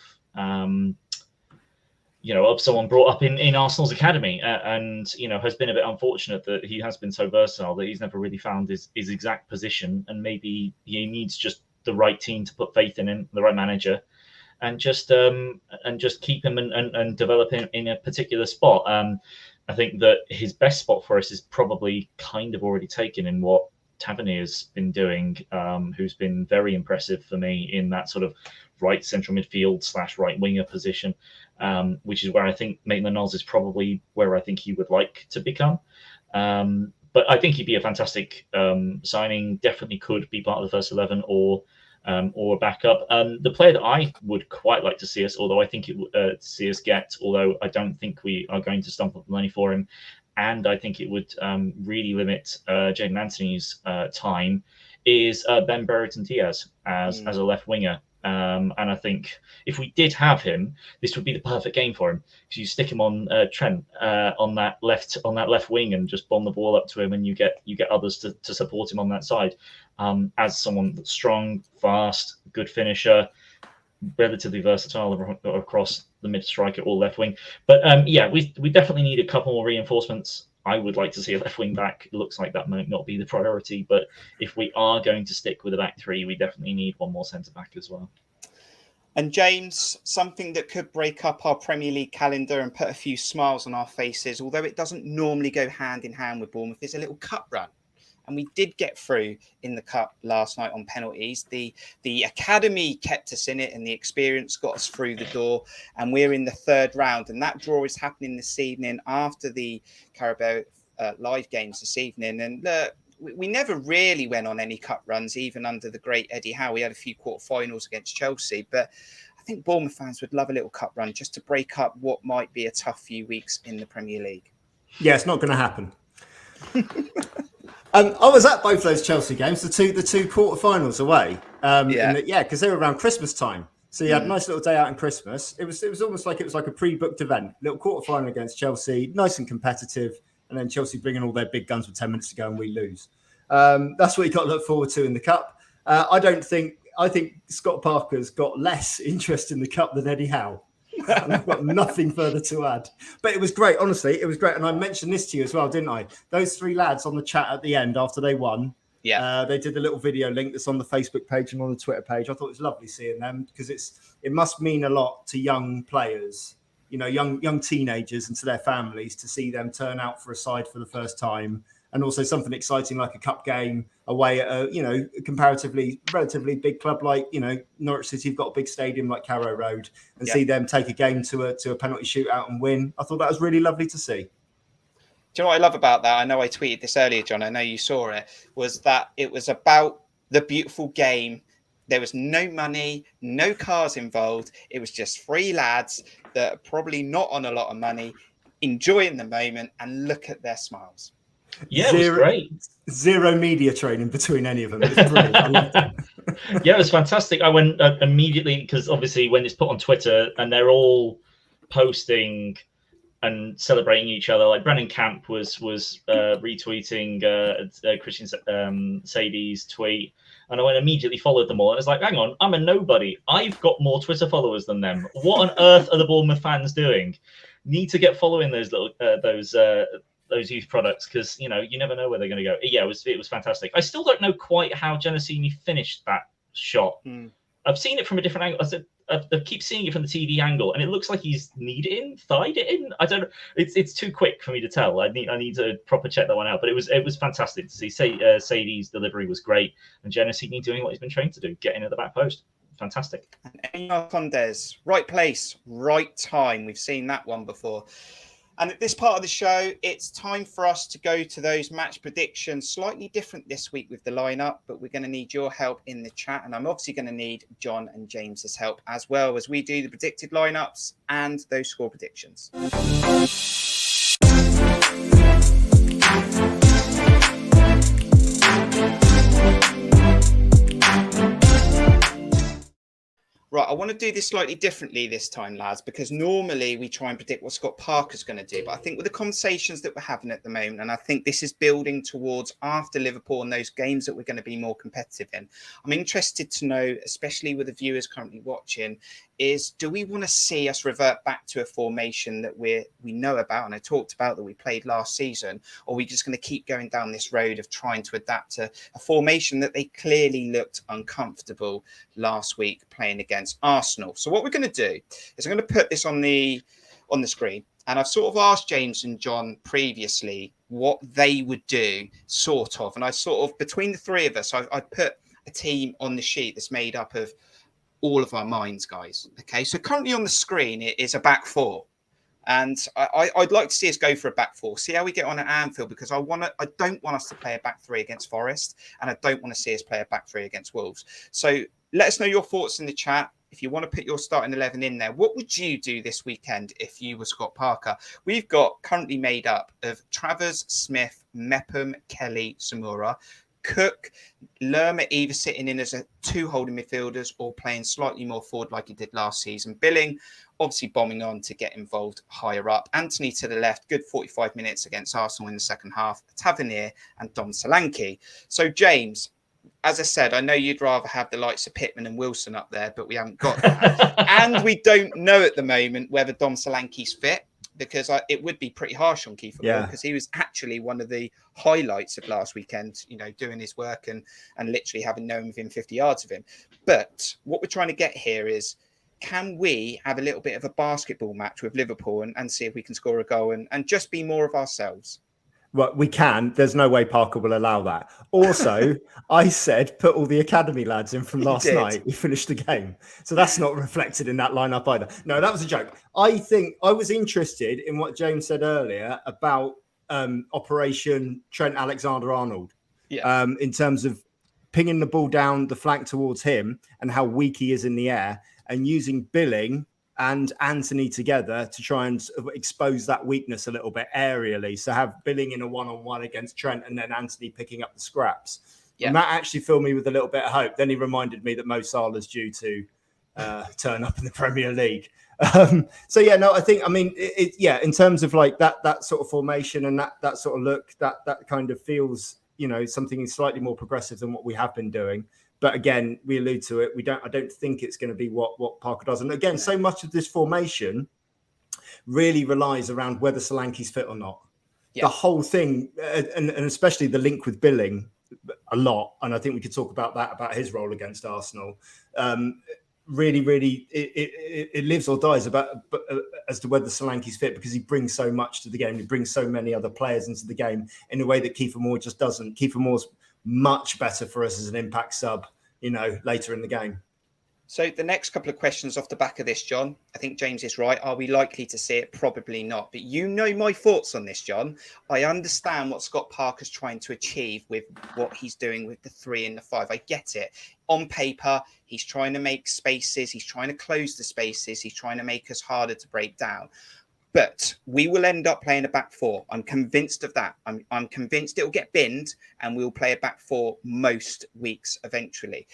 of someone brought up in Arsenal's academy, and has been a bit unfortunate that he has been so versatile that he's never really found his exact position, and maybe he needs just the right team to put faith in him, the right manager, and just keep him and develop him in a particular spot. I think that his best spot for us is probably kind of already taken in what Tavernier's been doing, who's been very impressive for me in that sort of right central midfield / right winger position, which is where I think Maitland-Niles is probably where I think he would like to become. But I think he'd be a fantastic signing. Definitely could be part of the first 11 or a backup. The player that I would quite like to see us, although I think it would see us get, although I don't think we are going to stump up the money for him, and I think it would really limit Jadon Anthony's time, is Ben Brereton Diaz as a left winger. And I think if we did have him, this would be the perfect game for him, because you stick him on Trent on that left wing and just bomb the ball up to him, and you get others to support him on that side. As someone that's strong, fast, good finisher, relatively versatile across the mid striker or left wing. But we definitely need a couple more reinforcements. I would like to see a left wing back. It looks like that might not be the priority, but if we are going to stick with a back three, we definitely need one more centre back as well. And James, something that could break up our Premier League calendar and put a few smiles on our faces, although it doesn't normally go hand in hand with Bournemouth, is a little cup run. And we did get through in the cup last night on penalties. The academy kept us in it, and the experience got us through the door. And we're in the third round. And that draw is happening this evening after the Carabao live games this evening. And we never really went on any cup runs, even under the great Eddie Howe. We had a few quarterfinals against Chelsea. But I think Bournemouth fans would love a little cup run just to break up what might be a tough few weeks in the Premier League. Yeah, it's not going to happen. I was at both those Chelsea games, the two quarterfinals away. Because they were around Christmas time, so you had a nice little day out in Christmas. It was almost like a pre-booked event. Little quarterfinal against Chelsea, nice and competitive, and then Chelsea bringing all their big guns with 10 minutes to go and we lose. That's what you got to look forward to in the cup. I think Scott Parker's got less interest in the cup than Eddie Howe. I've got nothing further to add. But it was great, honestly. It was great. And I mentioned this to you as well, didn't I? Those three lads on the chat at the end after they won. Yeah. They did a little video link that's on the Facebook page and on the Twitter page. I thought it was lovely seeing them, because it must mean a lot to young players, young teenagers, and to their families to see them turn out for a side for the first time. And also something exciting like a cup game away at a relatively big club like Norwich City have got a big stadium like Carrow Road, and see them take a game to a penalty shootout and win. I thought that was really lovely to see. Do you know what I love about that? I know I tweeted this earlier, John. I know you saw it. Was that it was about the beautiful game. There was no money, no cars involved. It was just three lads that are probably not on a lot of money, enjoying the moment, and look at their smiles. Yeah, it was great. Zero media training between any of them. It was brilliant. I loved it. Yeah, it was fantastic. I went immediately, because obviously when it's put on Twitter and they're all posting and celebrating each other, like Brennan Camp was retweeting Christian Sadie's tweet, and I went immediately followed them all. And I was like, hang on, I'm a nobody. I've got more Twitter followers than them. What on earth are the Bournemouth fans doing? Need to get following those youth products, because you never know where they're going to go. Yeah, it was fantastic. I still don't know quite how Genesini finished that shot. I've seen it from a different angle. I keep seeing it from the TV angle, and it looks like he's thighed it in. I don't know. It's too quick for me to tell. I need to proper check that one out. But it was fantastic to see. Sadie's delivery was great, and Genesini doing what he's been trained to do, getting at the back post. Fantastic. And Condes, right place, right time. We've seen that one before. And at this part of the show, it's time for us to go to those match predictions. Slightly different this week with the lineup, but we're going to need your help in the chat. And I'm obviously going to need John and James's help as well as we do the predicted lineups and those score predictions. Right, I want to do this slightly differently this time, lads, because normally we try and predict what Scott Parker's going to do. But I think with the conversations that we're having at the moment, and I think this is building towards after Liverpool and those games that we're going to be more competitive in, I'm interested to know, especially with the viewers currently watching, is do we want to see us revert back to a formation that we know about and I talked about that we played last season, or are we just going to keep going down this road of trying to adapt to a formation that they clearly looked uncomfortable last week playing against Arsenal? So what we're going to do is I'm going to put this on the screen, and I've sort of asked James and John previously what they would do, sort of, and I sort of, between the three of us, I put a team on the sheet that's made up of all of our minds, guys. Okay, so currently on the screen it is a back four. And I'd like to see us go for a back four, see how we get on at Anfield, because I don't want us to play a back three against Forest, and I don't want to see us play a back three against Wolves. So let us know your thoughts in the chat. If you want to put your starting 11 in there, what would you do this weekend if you were Scott Parker? We've got currently made up of Travers, Smith, Mepham, Kelly, Samura, Cook, Lerma either sitting in as a two holding midfielders or playing slightly more forward like he did last season. Billing, obviously bombing on to get involved higher up. Anthony to the left, good 45 minutes against Arsenal in the second half. Tavernier and Dom Solanke. So, James, as I said, I know you'd rather have the likes of Pittman and Wilson up there, but we haven't got that. And we don't know at the moment whether Dom Solanke's fit, because it would be pretty harsh on Kiefer Moore, because he was actually one of the highlights of last weekend, you know, doing his work and literally having no one within 50 yards of him. But what we're trying to get here is, can we have a little bit of a basketball match with Liverpool and see if we can score a goal and just be more of ourselves? Well, we can. There's no way Parker will allow that. Also, I said put all the academy lads in from last night. We finished the game. So that's not reflected in that lineup either. No, that was a joke. I think I was interested in what James said earlier about Operation Trent Alexander-Arnold in terms of pinging the ball down the flank towards him and how weak he is in the air, and using Billing and Anthony together to try and sort of expose that weakness a little bit aerially. So have Billing in a one-on-one against Trent and then Anthony picking up the scraps. Yeah. And that actually filled me with a little bit of hope. Then he reminded me that Mo Salah's due to turn up in the Premier League. So, yeah, no, I think, I mean, in terms of like that sort of formation and that sort of look, that kind of feels, you know, something slightly more progressive than what we have been doing. But again, we allude to it. I don't think it's going to be what Parker does. And again, so much of this formation really relies around whether Solanke's fit or not. Yeah. The whole thing, and especially the link with Billing a lot. And I think we could talk about that, about his role against Arsenal. Really, it lives or dies as to whether Solanke's fit, because he brings so much to the game. He brings so many other players into the game in a way that Kiefer Moore just doesn't. Kiefer Moore's much better for us as an impact sub, you know, later in the game. So the next couple of questions off the back of this, John, I think James is right. Are we likely to see it? Probably not. But you know my thoughts on this, John. I understand what Scott Parker's trying to achieve with what he's doing with the 3 and the 5. I get it. On paper, he's trying to make spaces. He's trying to close the spaces. He's trying to make us harder to break down. But we will end up playing a back 4. I'm convinced of that. I'm convinced it'll get binned and we'll play a back 4 most weeks eventually.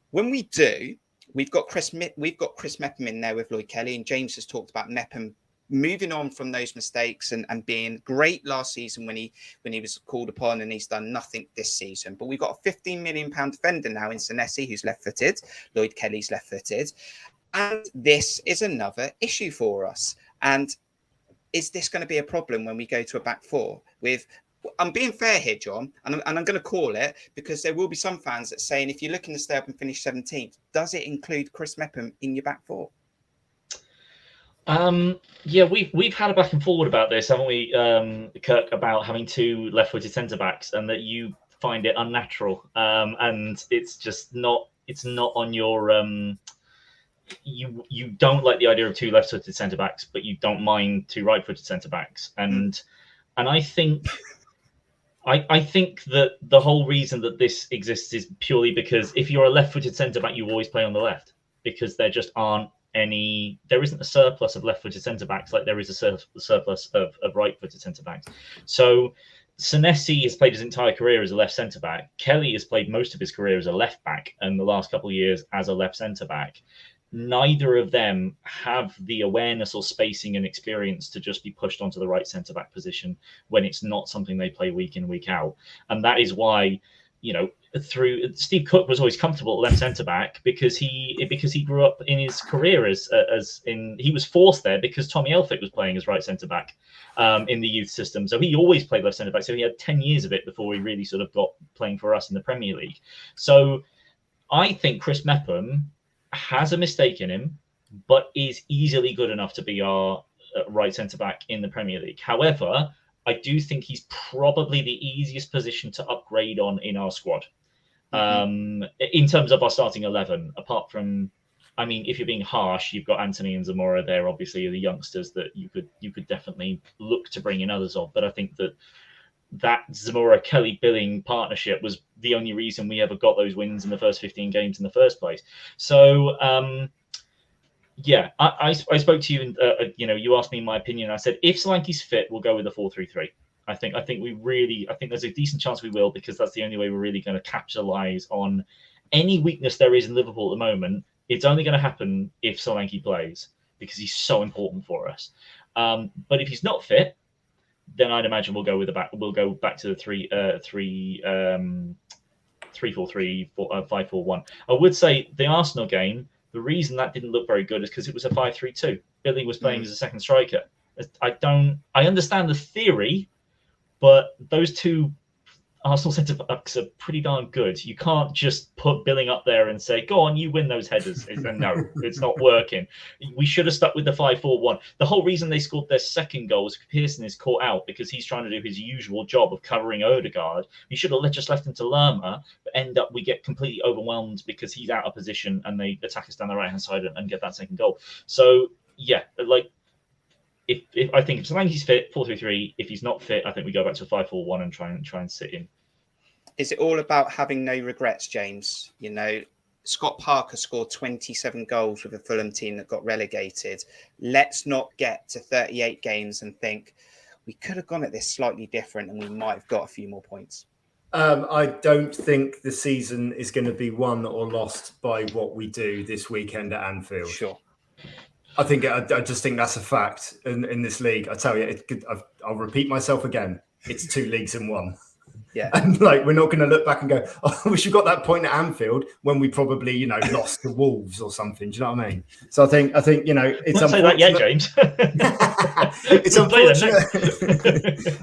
When we do, we've got Chris Mepham in there with Lloyd Kelly, and James has talked about Mepham moving on from those mistakes and being great last season when he was called upon, and he's done nothing this season. But we've got a £15 million defender now in Senesi, who's left-footed. Lloyd Kelly's left-footed. And this is another issue for us. And is this going to be a problem when we go to a back 4 with... I'm being fair here, John, and I'm going to call it, because there will be some fans that saying, if you're looking to stay up and finish 17th, does it include Chris Mepham in your back 4? Yeah, we've had a back and forward about this, haven't we, Kirk, about having 2 left-footed centre-backs, and that you find it unnatural, and it's just not. It's not on your. You don't like the idea of 2 left-footed centre-backs, but you don't mind 2 right-footed centre-backs, and I think. I think that the whole reason that this exists is purely because if you're a left-footed centre-back, you always play on the left, because there just aren't any. There isn't a surplus of left-footed centre-backs like there is a surplus of right-footed centre-backs. So Senesi has played his entire career as a left centre-back. Kelly has played most of his career as a left-back, and the last couple of years as a left centre-back. Neither of them have the awareness or spacing and experience to just be pushed onto the right centre-back position when it's not something they play week in, week out. And that is why, you know, Steve Cook was always comfortable at left centre-back because he grew up in his career he was forced there because Tommy Elphick was playing as right centre-back in the youth system. So he always played left centre-back. So he had 10 years of it before he really sort of got playing for us in the Premier League. So I think Chris Mepham has a mistake in him, but is easily good enough to be our right centre-back in the Premier League. However, I do think he's probably the easiest position to upgrade on in our squad. In terms of our starting 11, apart from I mean, if you're being harsh, you've got Anthony and Zamora there. Obviously, the youngsters that you could definitely look to bring in others of. But I think that Zamora-Kelly Billing partnership was the only reason we ever got those wins in the first 15 games in the first place. So, yeah, I spoke to you, and you asked me my opinion. I said if Solanke's fit, we'll go with the 4-3-3. I think there's a decent chance we will, because that's the only way we're really going to capitalize on any weakness there is in Liverpool at the moment. It's only going to happen if Solanke plays, because he's so important for us. But if he's not fit, then I'd imagine we'll go back to the 3-4-3, 5-4-1. I would say the Arsenal game, the reason that didn't look very good is because it was a 5-3-2. Billy was playing as a second striker. I understand the theory, but those two Arsenal centre-backs are pretty darn good. You can't just put Billing up there and say, go on, you win those headers. No, it's not working. We should have stuck with the 5-4-1. The whole reason they scored their second goal was Pearson is caught out because he's trying to do his usual job of covering Odegaard. We should have just left him to Lerma, but end up we get completely overwhelmed because he's out of position and they attack us down the right-hand side and get that second goal. So, yeah, If I think if Solanke's fit, 4-3-3. If he's not fit, I think we go back to a 5-4-1 and try and sit in. Is it all about having no regrets, James? Scott Parker scored 27 goals with a Fulham team that got relegated. Let's not get to 38 games and think we could have gone at this slightly different and we might have got a few more points. I don't think the season is going to be won or lost by what we do this weekend at Anfield. Sure. I just think that's a fact in this league. I tell you, I'll repeat myself again. It's 2 leagues in one. Yeah. And we're not going to look back and go, oh, we should got that point at Anfield when we probably, lost to Wolves or something. Do you know what I mean? So I think, it's Don't say that yet, James. It's unfortunate.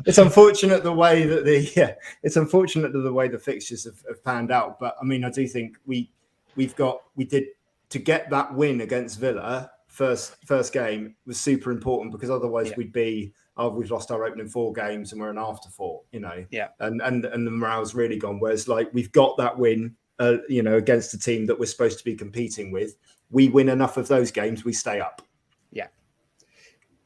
It's unfortunate the way that the way the fixtures have panned out. But I mean, I do think we did to get that win against Villa. First game was super important, because otherwise we'd be, we've lost our opening 4 games and we're an afterthought, Yeah. And the morale's really gone. Whereas we've got that win, against a team that we're supposed to be competing with. We win enough of those games, we stay up. Yeah.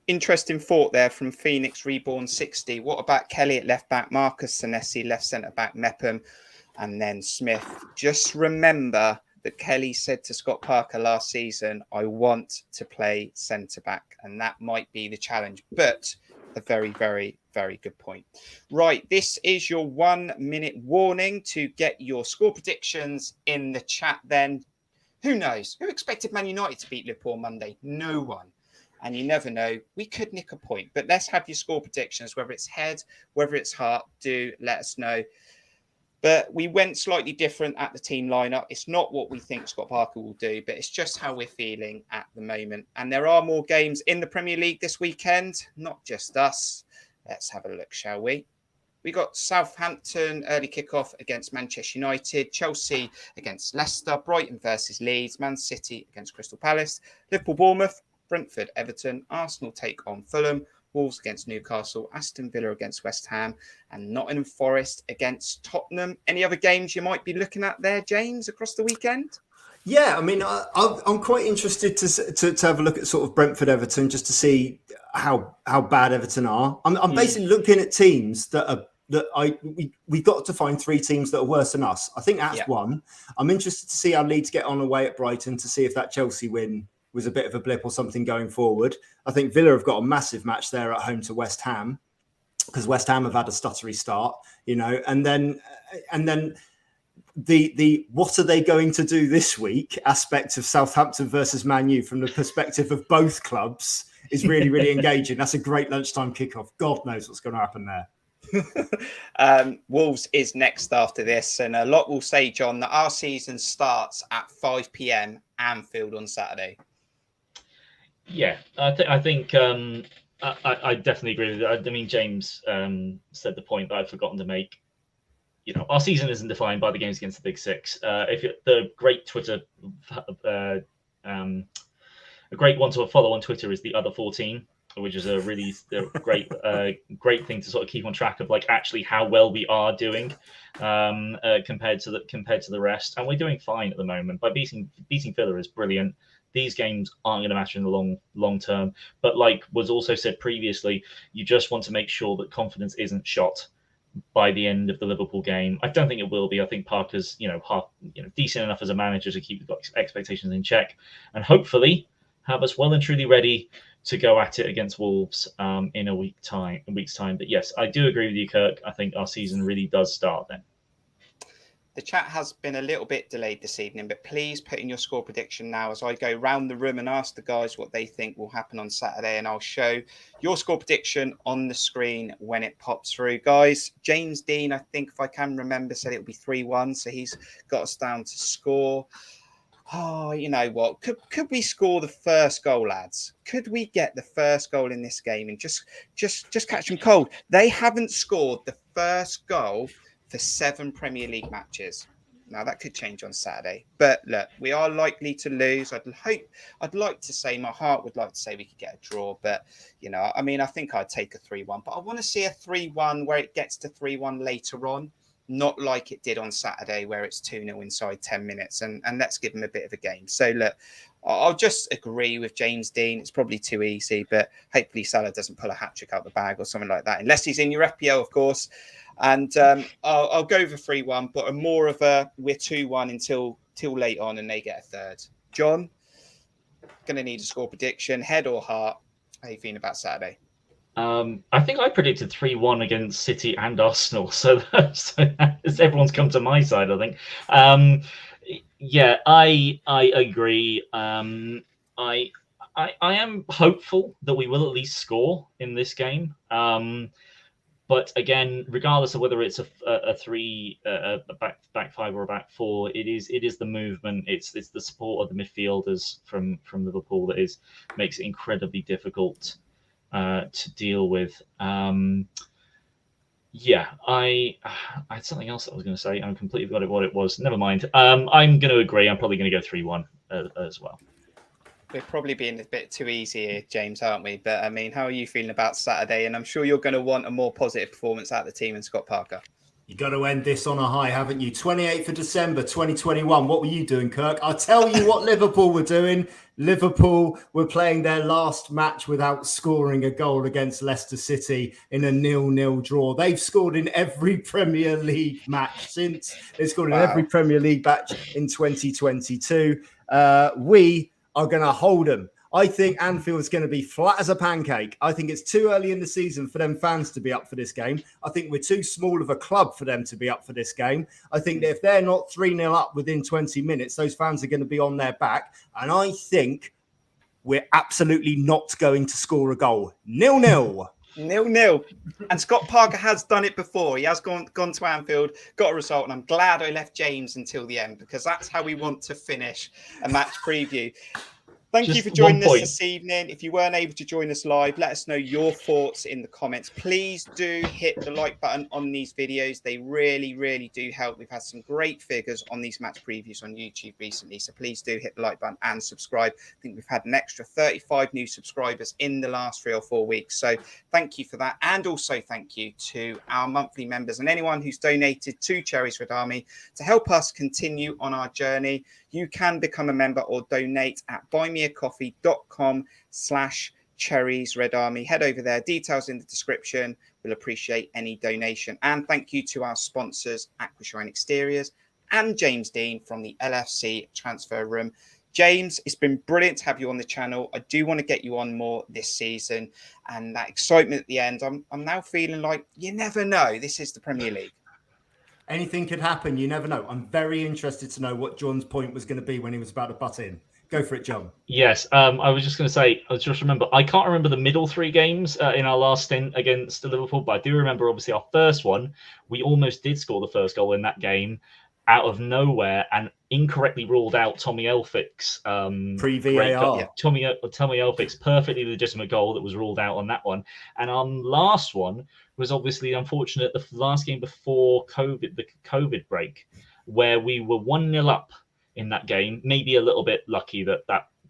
Interesting thought there from Phoenix Reborn 60. What about Kelly at left back, Marcus Senesi, left centre back, Mepham, and then Smith? Just remember that Kelly said to Scott Parker last season, I want to play centre-back, and that might be the challenge, but a very, very, very good point. Right, this is your 1-minute warning to get your score predictions in the chat then. Who knows? Who expected Man United to beat Liverpool on Monday? No one. And you never know, we could nick a point, but let's have your score predictions, whether it's head, whether it's heart, do let us know. But we went slightly different at the team lineup. It's not what we think Scott Parker will do, but it's just how we're feeling at the moment. And there are more games in the Premier League this weekend, not just us. Let's have a look, shall we? We got Southampton early kickoff against Manchester United, Chelsea against Leicester, Brighton versus Leeds, Man City against Crystal Palace, Liverpool, Bournemouth, Brentford, Everton, Arsenal take on Fulham, Wolves against Newcastle, Aston Villa against West Ham, and Nottingham Forest against Tottenham. Any other games you might be looking at there, James, across the weekend? Yeah, I mean, I'm quite interested to have a look at sort of Brentford, Everton, just to see how bad Everton are. I'm basically looking at teams we've got to find 3 teams that are worse than us. I think that's one. I'm interested to see how Leeds get on away at Brighton, to see if that Chelsea win was a bit of a blip or something going forward. I think Villa have got a massive match there at home to West Ham, because West Ham have had a stuttery start, and then the what are they going to do this week aspect of Southampton versus Man U from the perspective of both clubs is really, really engaging. That's a great lunchtime kickoff. God knows what's going to happen there. Wolves is next after this, and a lot will say, John, that our season starts at 5 p.m. Anfield on Saturday. Yeah, I think I definitely agree with that. I mean, James said the point that I'd forgotten to make. Our season isn't defined by the games against the Big Six. The great Twitter, a great one to follow on Twitter is the Other 14, which is a really great thing to sort of keep on track of, actually how well we are doing compared to the rest. And we're doing fine at the moment. By beating Villa is brilliant. these games aren't going to matter in the long term. But like was also said previously, you just want to make sure that confidence isn't shot by the end of the Liverpool game. I don't think it will be. I think Parker's, decent enough as a manager to keep the expectations in check, and hopefully have us well and truly ready to go at it against Wolves in a week's time. But yes, I do agree with you, Kirk. I think our season really does start then. The chat has been a little bit delayed this evening, but please put in your score prediction now as I go round the room and ask the guys what they think will happen on Saturday, and I'll show your score prediction on the screen when it pops through. Guys, James Dean, I think if I can remember, said it'll be 3-1, so he's got us down to score. Oh, you know what? Could we score the first goal, lads? Could we get the first goal in this game and just catch them cold? They haven't scored the first goal for 7 Premier League matches. Now that could change on Saturday, but look, we are likely to lose. I'd like to say, my heart would like to say we could get a draw, but I think I'd take a 3-1. But I want to see a 3-1 where it gets to 3-1 later on, not like it did on Saturday where it's 2-0 inside 10 minutes, and let's give them a bit of a game. So look, I'll just agree with James Dean. It's probably too easy, but hopefully Salah doesn't pull a hat-trick out the bag or something like that, unless he's in your FPL, of course. And I'll go for 3-1, but more of a we're 2-1 until late on and they get a third. John, going to need a score prediction, head or heart. How are you feeling about Saturday? I think I predicted 3-1 against City and Arsenal, so everyone's come to my side, I think. I agree. I am hopeful that we will at least score in this game. But again, regardless of whether it's a back five or a back four, it is the movement. It's the support of the midfielders from Liverpool that makes it incredibly difficult to deal with. I had something else that I was going to say. I completely forgot what it was. Never mind. I'm going to agree. I'm probably going to go 3-1 as well. We're probably being a bit too easy here, James, aren't we? But I mean, how are you feeling about Saturday? And I'm sure you're going to want a more positive performance out of the team and Scott Parker. You've got to end this on a high, haven't you? 28th of December, 2021. What were you doing, Kirk? I'll tell you what Liverpool were doing. Liverpool were playing their last match without scoring a goal against Leicester City in a 0-0 draw. They've scored in every Premier League match since. They've scored in every Premier League match in 2022. We are going to hold them. I think Anfield's going to be flat as a pancake. I think it's too early in the season for them fans to be up for this game. I think we're too small of a club for them to be up for this game. I think that if they're not 3-0 up within 20 minutes, those fans are going to be on their back. And I think we're absolutely not going to score a goal. 0-0. 0-0. And Scott Parker has done it before. He has gone to Anfield, got a result, and I'm glad I left James until the end because that's how we want to finish a match preview. Thank you for joining us this evening. If you weren't able to join us live, let us know your thoughts in the comments. Please do hit the like button on these videos. They really, really do help. We've had some great figures on these match previews on YouTube recently. So please do hit the like button and subscribe. I think we've had an extra 35 new subscribers in the last 3 or 4 weeks. So thank you for that. And also thank you to our monthly members and anyone who's donated to Cherries Red Army to help us continue on our journey. You can become a member or donate at buymeacoffee.com/Cherries Red Army. Head over there. Details in the description. We'll appreciate any donation. And thank you to our sponsors, Aquashine Exteriors and James Dean from the LFC Transfer Room. James, it's been brilliant to have you on the channel. I do want to get you on more this season. And that excitement at the end, I'm now feeling like you never know. This is the Premier League. Anything could happen. You never know. I'm very interested to know what John's point was going to be when he was about to butt in. Go for it, John. Yes, I was just going to say, I just remember, I can't remember the middle 3 games in our last stint against Liverpool, but I do remember, obviously, our first one. We almost did score the first goal in that game out of nowhere and incorrectly ruled out Tommy Elphick's pre-VAR. Tommy Elphick's perfectly legitimate goal that was ruled out on that one. And our last one was obviously unfortunate, the last game before the COVID break, where we were 1-0 up in that game. Maybe a little bit lucky that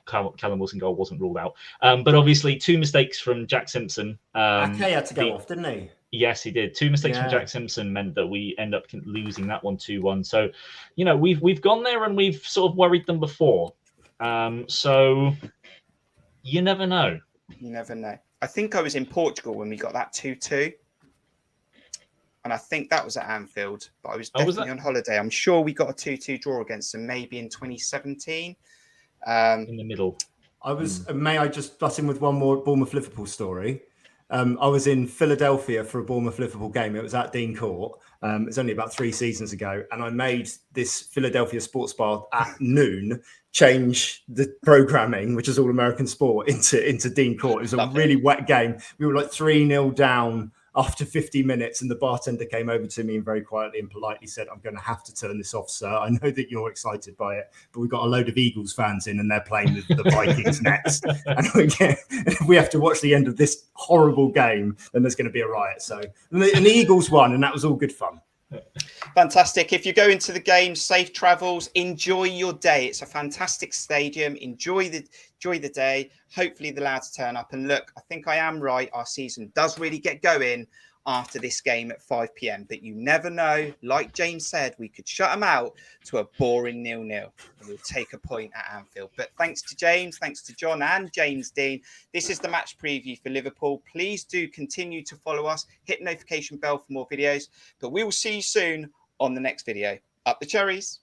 Callum Wilson goal wasn't ruled out. But obviously 2 mistakes from Jack Simpson. Kaye had to go off, didn't he? Yes, he did. 2 mistakes from Jack Simpson meant that we end up losing that one 2-1. So, we've gone there and we've sort of worried them before. So you never know. You never know. I think I was in Portugal when we got that 2-2. And I think that was at Anfield, but I was definitely on holiday. I'm sure we got a 2-2 draw against them, maybe in 2017. In the middle. May I just butt in with one more Bournemouth-Liverpool story? I was in Philadelphia for a Bournemouth-Liverpool game. It was at Dean Court. It was only about 3 seasons ago. And I made this Philadelphia sports bar at noon change the programming, which is all American sport, into Dean Court. It was a really wet game. We were like 3-0 down after 50 minutes, and the bartender came over to me and very quietly and politely said, "I'm going to have to turn this off, sir. I know that you're excited by it, but we've got a load of Eagles fans in and they're playing the Vikings next. And if we have to watch the end of this horrible game, then there's going to be a riot." So, and the Eagles won, and that was all good fun. Fantastic. If you go into the game, safe travels, enjoy your day. It's a fantastic stadium. Enjoy the day. Hopefully the lads turn up. And look, I think I am right. Our season does really get going after this game at 5 p.m. But you never know. Like James said, we could shut them out to a boring 0-0. And we'll take a point at Anfield. But thanks to James, thanks to John and James Dean. This is the match preview for Liverpool. Please do continue to follow us. Hit the notification bell for more videos. But we will see you soon on the next video. Up the cherries.